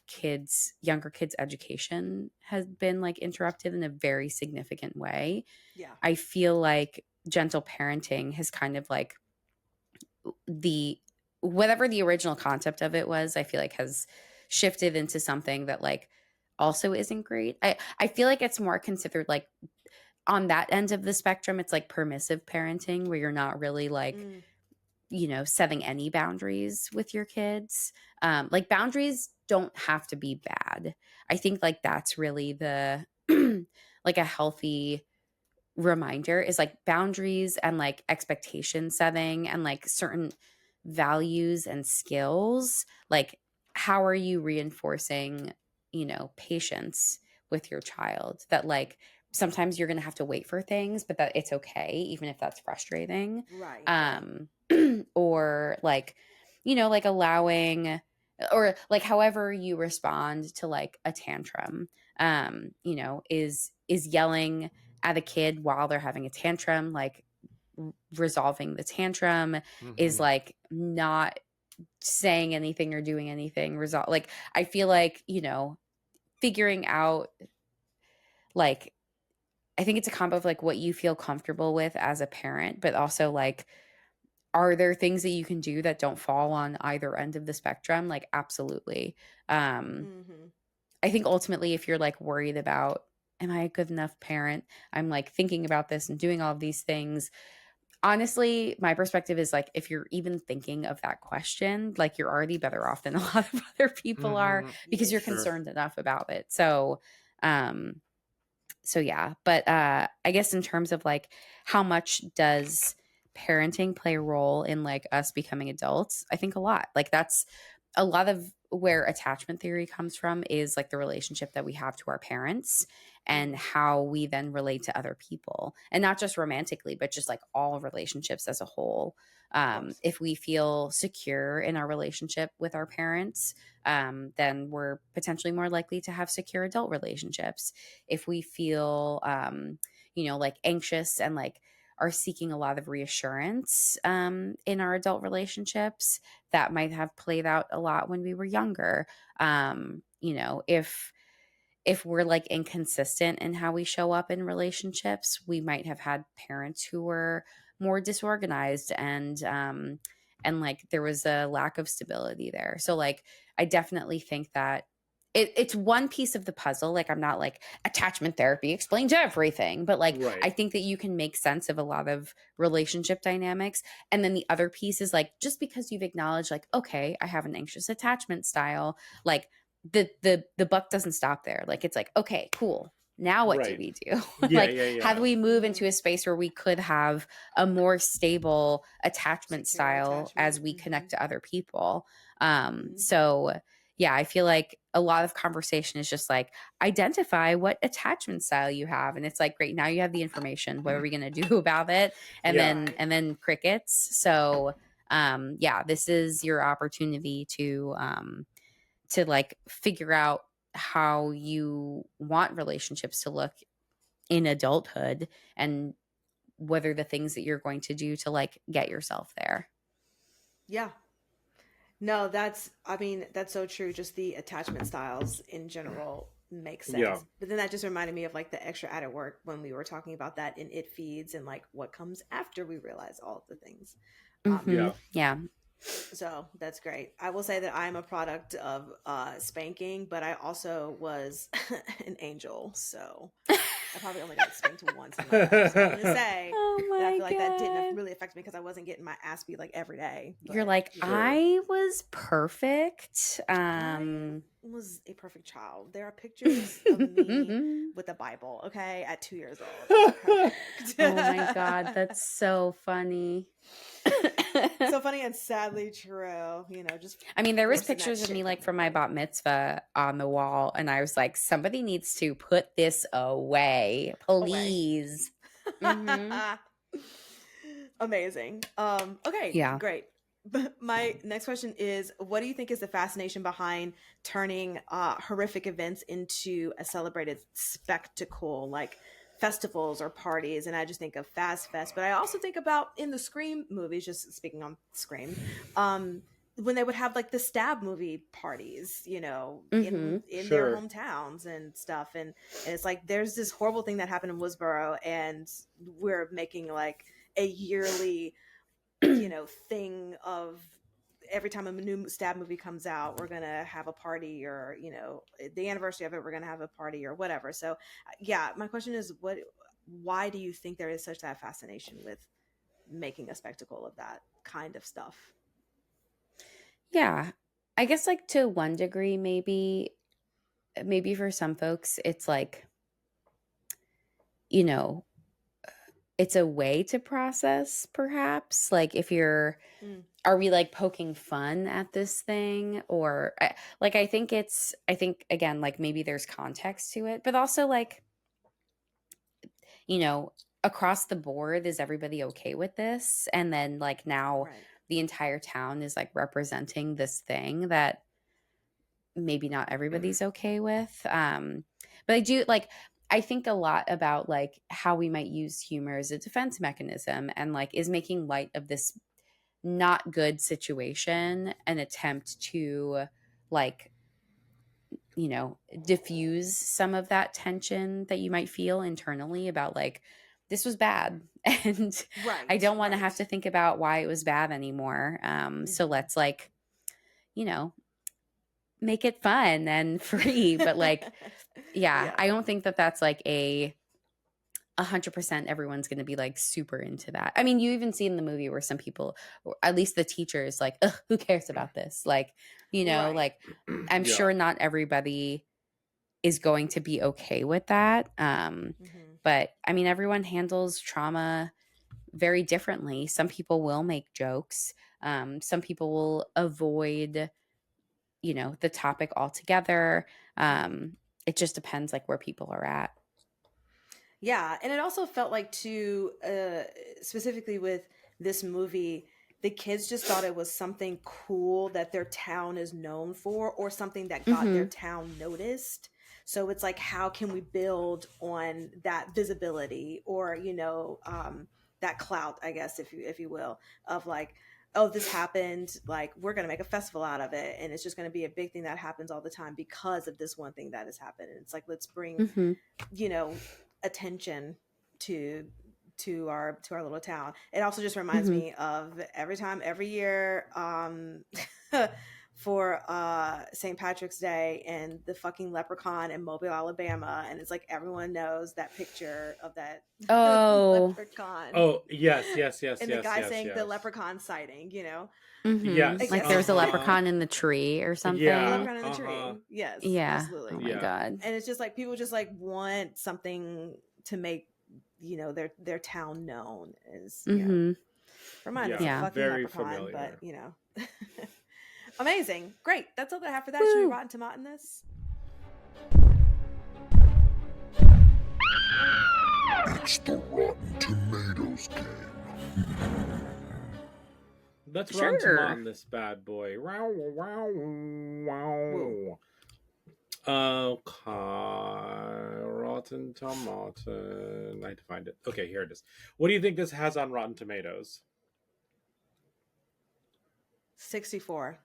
younger kids' education has been like interrupted in a very significant way. Yeah, I feel like gentle parenting has kind of like whatever the original concept of it was, I feel like has shifted into something that like also isn't great. I feel like it's more considered like on that end of the spectrum, it's like permissive parenting where you're not really like, setting any boundaries with your kids. Like boundaries don't have to be bad. I think like that's really the like a healthy reminder is like boundaries and like expectation setting and like certain values and skills. Like how are you reinforcing patience with your child, that like sometimes you're going to have to wait for things, but that it's okay, even if that's frustrating. Right. Or like, like allowing, or like however you respond to like a tantrum, is yelling at a kid while they're having a tantrum, like resolving the tantrum is like not saying anything or doing anything result. Like, I feel like, figuring out, like, I think it's a combo of like what you feel comfortable with as a parent, but also like, are there things that you can do that don't fall on either end of the spectrum? Like, absolutely. Mm-hmm. I think ultimately, if you're like worried about, am I a good enough parent? I'm like thinking about this and doing all of these things. Honestly, my perspective is like, if you're even thinking of that question, like, you're already better off than a lot of other people are, because you're Sure. concerned enough about it. Um, so yeah, but I guess in terms of like, how much does parenting play a role in like us becoming adults? I think a lot. Like, that's a lot of where attachment theory comes from, is like the relationship that we have to our parents and how we then relate to other people, and not just romantically, but just like all relationships as a whole. If we feel secure in our relationship with our parents, then we're potentially more likely to have secure adult relationships. If we feel, like anxious and like are seeking a lot of reassurance in our adult relationships, that might have played out a lot when we were younger. If we're like inconsistent in how we show up in relationships, we might have had parents who were more disorganized, and like there was a lack of stability there. So like, I definitely think that it's one piece of the puzzle. Like, I'm not like attachment therapy explains everything, but like, Right. I think that you can make sense of a lot of relationship dynamics. And then the other piece is like, just because you've acknowledged like, okay, I have an anxious attachment style, like, the buck doesn't stop there. Like, it's like, okay, cool. Now what do Right. we do? Yeah, Like, yeah, how yeah. do we move into a space where we could have a more stable attachment Secure style as attachment. we connect to other people? Mhm. So yeah, I feel like a lot of conversation is just like, identify what attachment style you have, and it's like, great, now you have the information. What are we going to do about it? And Yeah. then crickets. So yeah, this is your opportunity to like figure out how you want relationships to look in adulthood, and what are the things that you're going to do to like get yourself there. Yeah. No, that's so true. Just the attachment styles in general make Yeah. sense. But then that just reminded me of like the extra added work when we were talking about that in It Feeds, and like what comes after we realize all of the things. Yeah. Yeah. So that's great. I will say that I'm a product of spanking, but I also was an angel. So I probably only got spanked once in my life. So I'm going to say Oh that I my feel like that didn't God. really affect me because I wasn't getting my ass beat like every day. You're But like, you know, Sure. I was perfect. I was a perfect child. There are pictures of me with a Bible, okay, at 2 years old. I was perfect. Oh my God, that's so funny. So funny and sadly true. Just I mean, there was forcing that pictures of shit me like down from my my throat. bat mitzvah on the wall, and I was like, somebody needs to put this away, please. Amazing. Okay, Yeah. great. But my next question is, what do you think is the fascination behind turning horrific events into a celebrated spectacle, like festivals or parties? And I just think of Fast Fest, but I also think about in the Scream movies, just speaking on Scream, when they would have like the stab movie parties, in their Sure. hometowns and stuff. And it's like there's this horrible thing that happened in Woodsboro, and we're making like a yearly thing of every time a new stab movie comes out, we're gonna have a party, or the anniversary of it, we're gonna have a party or whatever. So yeah, my question is, why do you think there is such that fascination with making a spectacle of that kind of stuff? Yeah. I guess like to one degree, maybe for some folks, it's like, you know, it's a way to process, perhaps. Like, if you're, are we like poking fun at this thing? Or I think again, like maybe there's context to it, but also like, across the board, is everybody okay with this? And then like now Right. the entire town is like representing this thing that maybe not everybody's okay with. But I think a lot about like how we might use humor as a defense mechanism, and like, is making light of this not good situation and attempt to like, you know, diffuse some of that tension that you might feel internally about like, this was bad and I don't want to have to think about why it was bad anymore. So let's like, you know, make it fun and free. But like, yeah, I don't think that that's like 100% everyone's going to be like super into that. I mean, you even see in the movie where some people, or at least the teacher is like, ugh, who cares about this? Like, you know, like I'm sure not everybody is going to be okay with that. But I mean, everyone handles trauma very differently. Some people will make jokes. Some people will avoid, you know, the topic altogether. It just depends like where people are at. Yeah, and it also felt like too, specifically with this movie, the kids just thought it was something cool that their town is known for, or something that got their town noticed. So it's like, how can we build on that visibility, or you know, that clout, I guess, if you will, of like, oh, this happened, like we're gonna make a festival out of it, and it's just gonna be a big thing that happens all the time because of this one thing that has happened. And it's like, let's bring, you know, attention to our little town. It also just reminds me of every year for St. Patrick's Day and the fucking leprechaun in Mobile, Alabama, and it's like everyone knows that picture of that leprechaun. Oh yes. And the guy saying the leprechaun sighting, you know. Yes, like there's a leprechaun in the tree or something. Yeah, leprechaun in the tree. Yes, yeah, absolutely. Oh my god. And it's just like people just like want something to make, you know, their town known. Is you know, remind us of fucking very leprechaun, familiar. but you know. Amazing, great. That's all that I have for that. Should we rotten tomato this? It's the Rotten Tomatoes game. Let's run on this bad boy. Wow, wow, wow. Okay, Rotten Tomato. I had to find it. Okay, here it is. What do you think this has on Rotten Tomatoes? 64.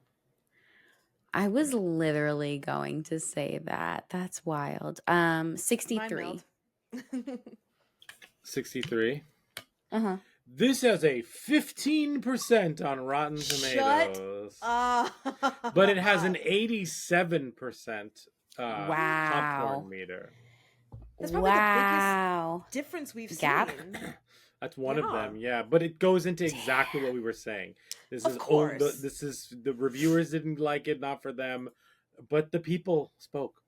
I was literally going to say that. That's wild. 63. 63. Uh-huh. This has a 15% on Rotten Tomatoes. But it has an 87% popcorn meter. That's probably the biggest difference we've seen. That's one of them, yeah. But it goes into exactly what we were saying. This is the reviewers didn't like it, not for them, but the people spoke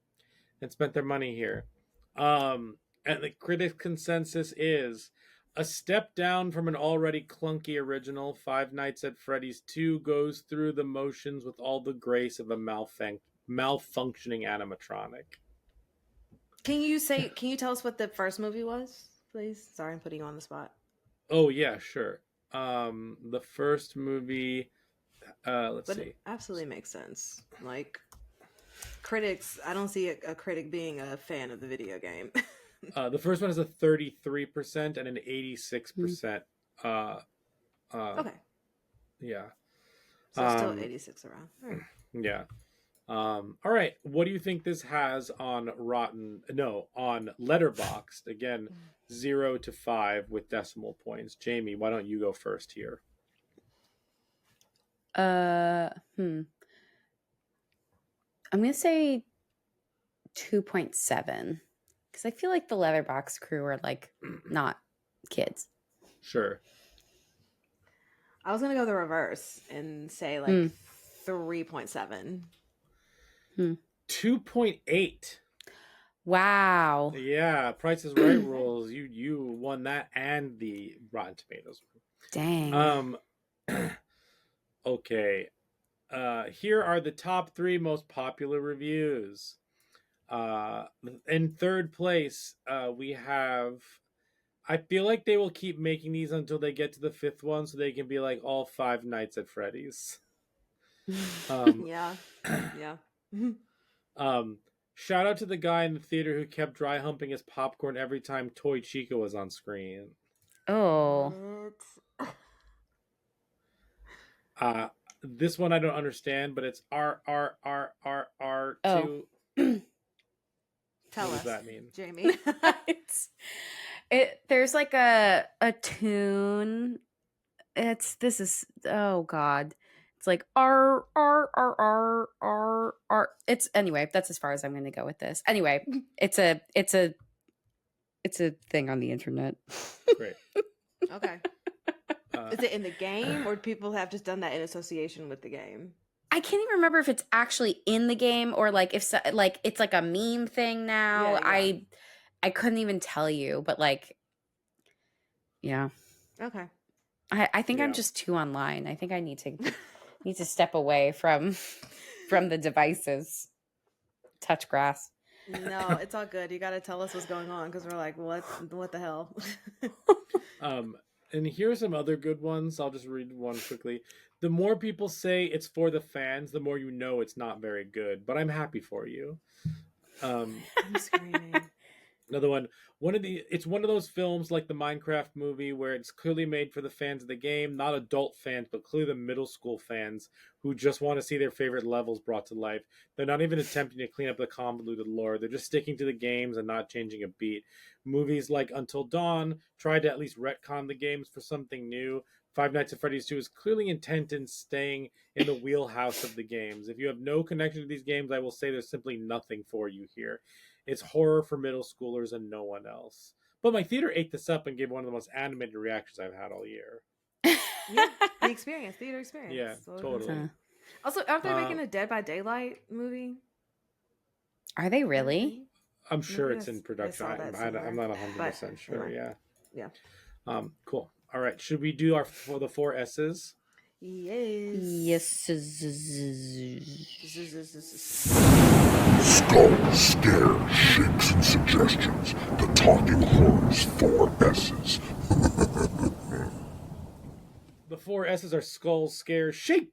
and spent their money here. And the critic consensus is a step down from an already clunky original. Five Nights at Freddy's 2 goes through the motions with all the grace of a malfunctioning animatronic. Can you tell us what the first movie was, please? Sorry, I'm putting you on the spot. Oh yeah, sure. The first movie, let's see. It absolutely makes sense. Like critics, I don't see a critic being a fan of the video game. The first one is a 33% and an 86%. Okay. Yeah. So still 86 around. All right. Yeah. All right. What do you think this has on Letterboxd? Again, 0 to 5 with decimal points. Jamie, why don't you go first here? I'm gonna say 2.7 because I feel like the Letterbox crew are like not kids. Sure. I was gonna go the reverse and say like 3.7. 2.8. Wow. Yeah, Price is Right rules. You won that and the Rotten Tomatoes. Dang. Okay. Here are the top 3 most popular reviews. In third place, we have. I feel like they will keep making these until they get to the 5th one, so they can be like all 5 Nights at Freddy's. Yeah. Shout out to the guy in the theater who kept dry humping his popcorn every time Toy Chica was on screen. Oh. This one I don't understand, but it's R Oh. two. Tell What does us, that mean? Jamie. There's like a tune. Oh god. It's like R. It's anyway, that's as far as I'm gonna go with this. Anyway, it's a thing on the internet. Great. Okay. Is it in the game, or do people have just done that in association with the game? I can't even remember if it's actually in the game or like if like it's like a meme thing now. Yeah. I couldn't even tell you, but like, yeah. Okay. I think I'm Yeah. just too online. I think I need to step away from the devices. Touch grass. No, it's all good. You got to tell us what's going on because we're like, what the hell? And here's some other good ones. I'll just read one quickly. The more people say it's for the fans, the more you know it's not very good. But I'm happy for you. I'm screaming. Another one. It's one of those films like the Minecraft movie where it's clearly made for the fans of the game, not adult fans, but clearly the middle school fans who just want to see their favorite levels brought to life. They're not even attempting to clean up the convoluted lore. They're just sticking to the games and not changing a beat. Movies like Until Dawn tried to at least retcon the games for something new. Five Nights at Freddy's 2 is clearly intent in staying in the wheelhouse of the games. If you have no connection to these games, I will say there's simply nothing for you here. It's horror for middle schoolers and no one else. But my theater ate this up and gave one of the most animated reactions I've had all year. Yeah, theater experience. Yeah, totally. Also, aren't they making a Dead by Daylight movie? Are they really? I'm sure Maybe it's I in production. saw that I'm not 100% somewhere, sure. Yeah. Yeah. Cool. All right. Should we do the 4 S's? Yes. Skull, scare, shakes, and suggestions. The Talking Horrors 4 S's. The 4 S's are skull, scare, shakes,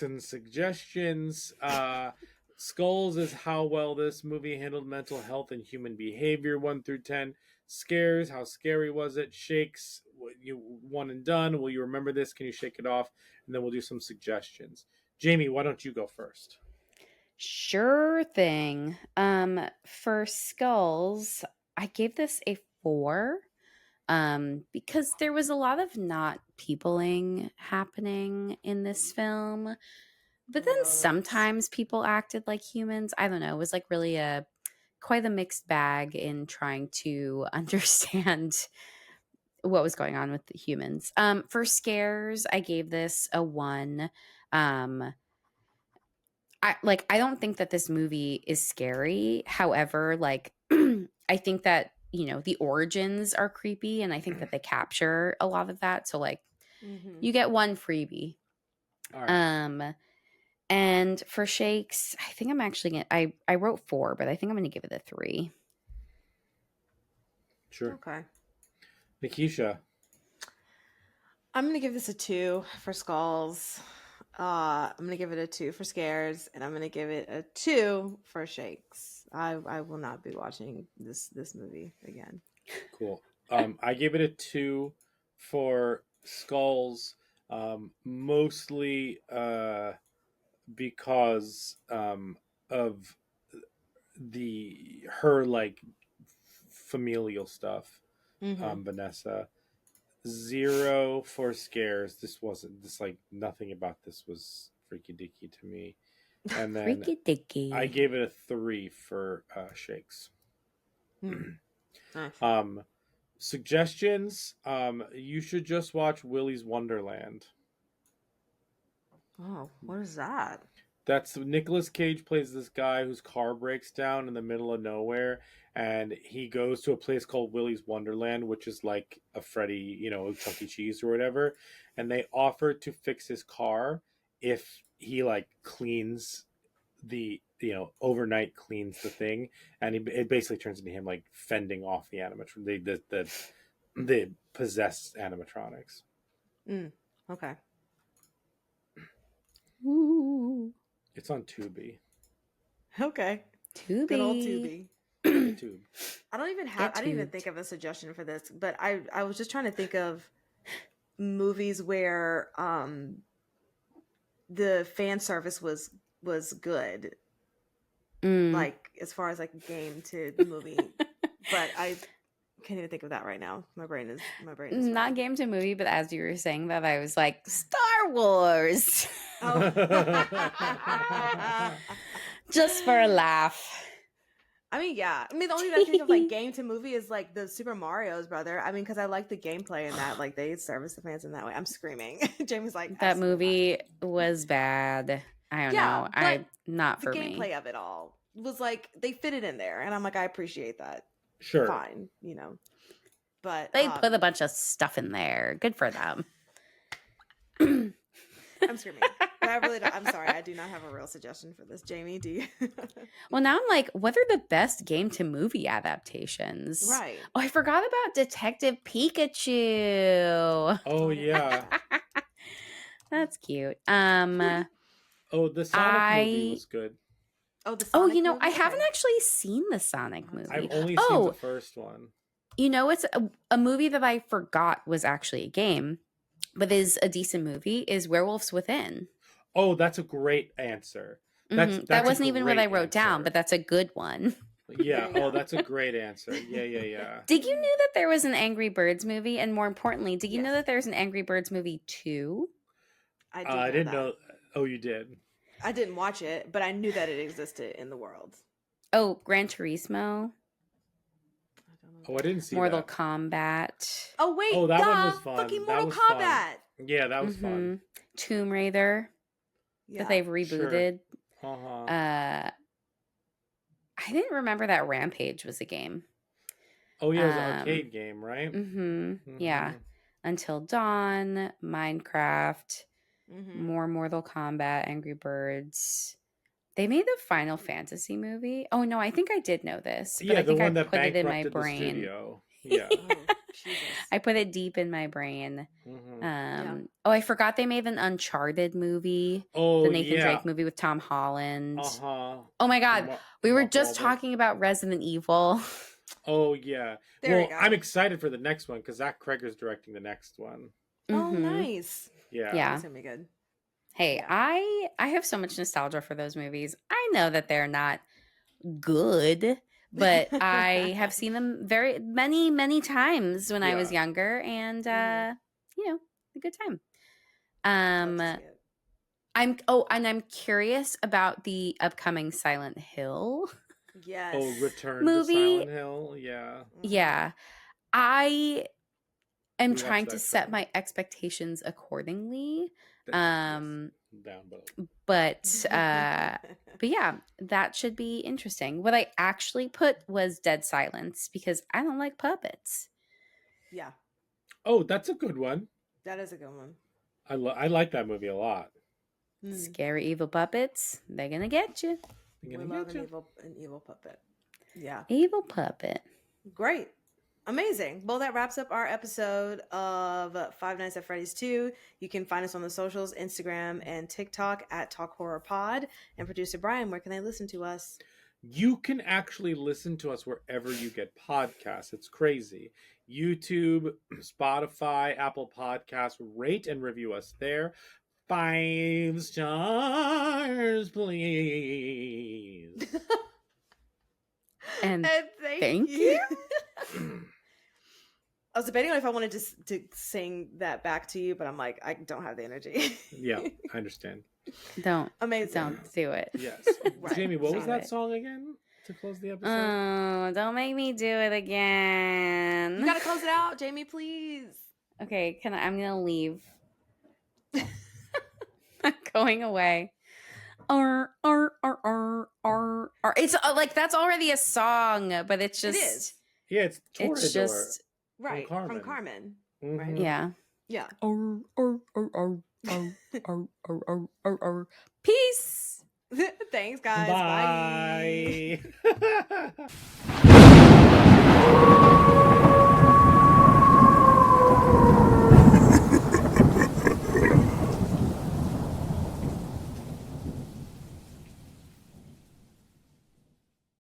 and suggestions. Skulls is how well this movie handled mental health and human behavior, 1 through 10. Scares, how scary was it? Shakes, you one and done. Will you remember this? Can you shake it off? And then we'll do some suggestions. Jamie, why don't you go first? Sure thing. For Skulls, I gave this a 4. Because there was a lot of not peopling happening in this film. But then sometimes people acted like humans. I don't know. It was like really quite a mixed bag in trying to understand what was going on with the humans. For scares, I gave this a 1. I don't think that this movie is scary. However, like I think that, the origins are creepy and I think that they capture a lot of that. So like you get 1 freebie. All right. And for shakes, I think I'm actually gonna I wrote 4, but I think I'm gonna give it a 3. Sure. Okay. Nikisha. I'm gonna give this a 2 for Skulls. I'm gonna give it a 2 for Scares, and I'm gonna give it a 2 for Shakes. I will not be watching this movie again. Cool. I gave it a 2 for Skulls, mostly because of her like familial stuff. Vanessa. 0 for Scares. This like nothing about this was freaky dicky to me. And then Freaky dicky. I gave it a 3 for Shakes. Nice. Suggestions. You should just watch Willy's Wonderland. Oh, what is that? That's Nicolas Cage plays this guy whose car breaks down in the middle of nowhere, and he goes to a place called Willy's Wonderland, which is like a Freddy, Chuck E. Cheese or whatever, and they offer to fix his car if he like cleans the overnight cleans the thing, and it basically turns into him like fending off the the possessed animatronics. Okay. Ooh. It's on Tubi. Okay. Tubi. Good old Tubi. Tube. I didn't even think of a suggestion for this, but I was just trying to think of movies where the fan service was good. Like as far as like game to movie, but I can't even think of that right now. My brain is not fried. game to movie, but as you were saying that, I was like, Star Wars. Oh. Just for a laugh. I mean, yeah. I mean, the only thing I think of like game to movie is like the Super Mario's, brother. I mean, because I like the gameplay in that. Like they service the fans in that way. I'm screaming. Jamie's like, That movie was bad. I don't know. Not for the me. gameplay of it all was like they fit it in there, and I'm like, I appreciate that. Sure. Fine, but They put a bunch of stuff in there. Good for them. I'm screaming. But I really don't. I'm sorry. I do not have a real suggestion for this. Jamie, do you? Well, now I'm like, what are the best game to movie adaptations? Right. Oh, I forgot about Detective Pikachu. Oh yeah. That's cute. Oh, the Sonic movie was good. Oh, the Sonic movie? I haven't actually seen the Sonic movie. I've only seen the first one. It's a movie that I forgot was actually a game, but is a decent movie, is Werewolves Within. Oh, that's a great answer. That wasn't even what I wrote down, but that's a good one. Yeah. Oh, that's a great answer. Yeah. Did you know that there was an Angry Birds movie? And more importantly, did you know that there's an Angry Birds movie 2? I didn't know. Oh, you did? I didn't watch it, but I knew that it existed in the world. Oh, Gran Turismo. Oh, I didn't see Mortal that. Kombat. Oh, wait. Oh, that one was fun. Fucking That Mortal was Kombat. Fun. Yeah, that was fun. Tomb Raider. Yeah. That they've rebooted. Sure. I didn't remember that Rampage was a game. Oh yeah, it was an arcade game, right? Yeah. Until Dawn, Minecraft, more Mortal Kombat, Angry Birds. They made the Final Fantasy movie. Oh no, I think I did know this, but I think I put it in my brain. Yeah. I put it deep in my brain. Oh, I forgot they made an Uncharted movie. Oh, the Nathan Drake movie with Tom Holland. Oh my God, we were just talking about Resident Evil. Oh yeah. Well, I'm excited for the next one because Zach Kreger's directing the next one. Oh, nice. Yeah. That's gonna be good. Hey, I have so much nostalgia for those movies. I know that they're not good, but I have seen them very many times when I was younger, and a good time. I'm curious about the upcoming Silent Hill. Yes. Oh, Return movie. to Silent Hill. Yeah. Yeah. I am trying to set my expectations accordingly. Down but yeah, that should be interesting. What I actually put was Dead Silence because I don't like puppets. Yeah. Oh, that's a good one. That is a good one. I like that movie a lot. Scary evil puppets, they're gonna get you. We love an evil puppet. Yeah. Evil puppet. Great. Amazing. Well, that wraps up our episode of Five Nights at Freddy's 2. You can find us on the socials, Instagram and TikTok at Talk Horror Pod. And producer Brian, where can they listen to us? You can actually listen to us wherever you get podcasts. It's crazy. YouTube, Spotify, Apple Podcasts. Rate and review us there. 5 stars, please. And thank you. I was debating on if I wanted to sing that back to you, but I'm like, I don't have the energy. Yeah, I understand. Don't do it. Yes. Right. Jamie, what was that song again to close the episode? Oh, don't make me do it again. You gotta close it out, Jamie, please. Okay, I'm gonna leave. I'm going away. It's like that's already a song, but it's just. It is. Yeah, it's Torador. It's just right from Carmen. Mm-hmm. Right. Yeah. Yeah. Peace. Thanks, guys. Bye. Bye.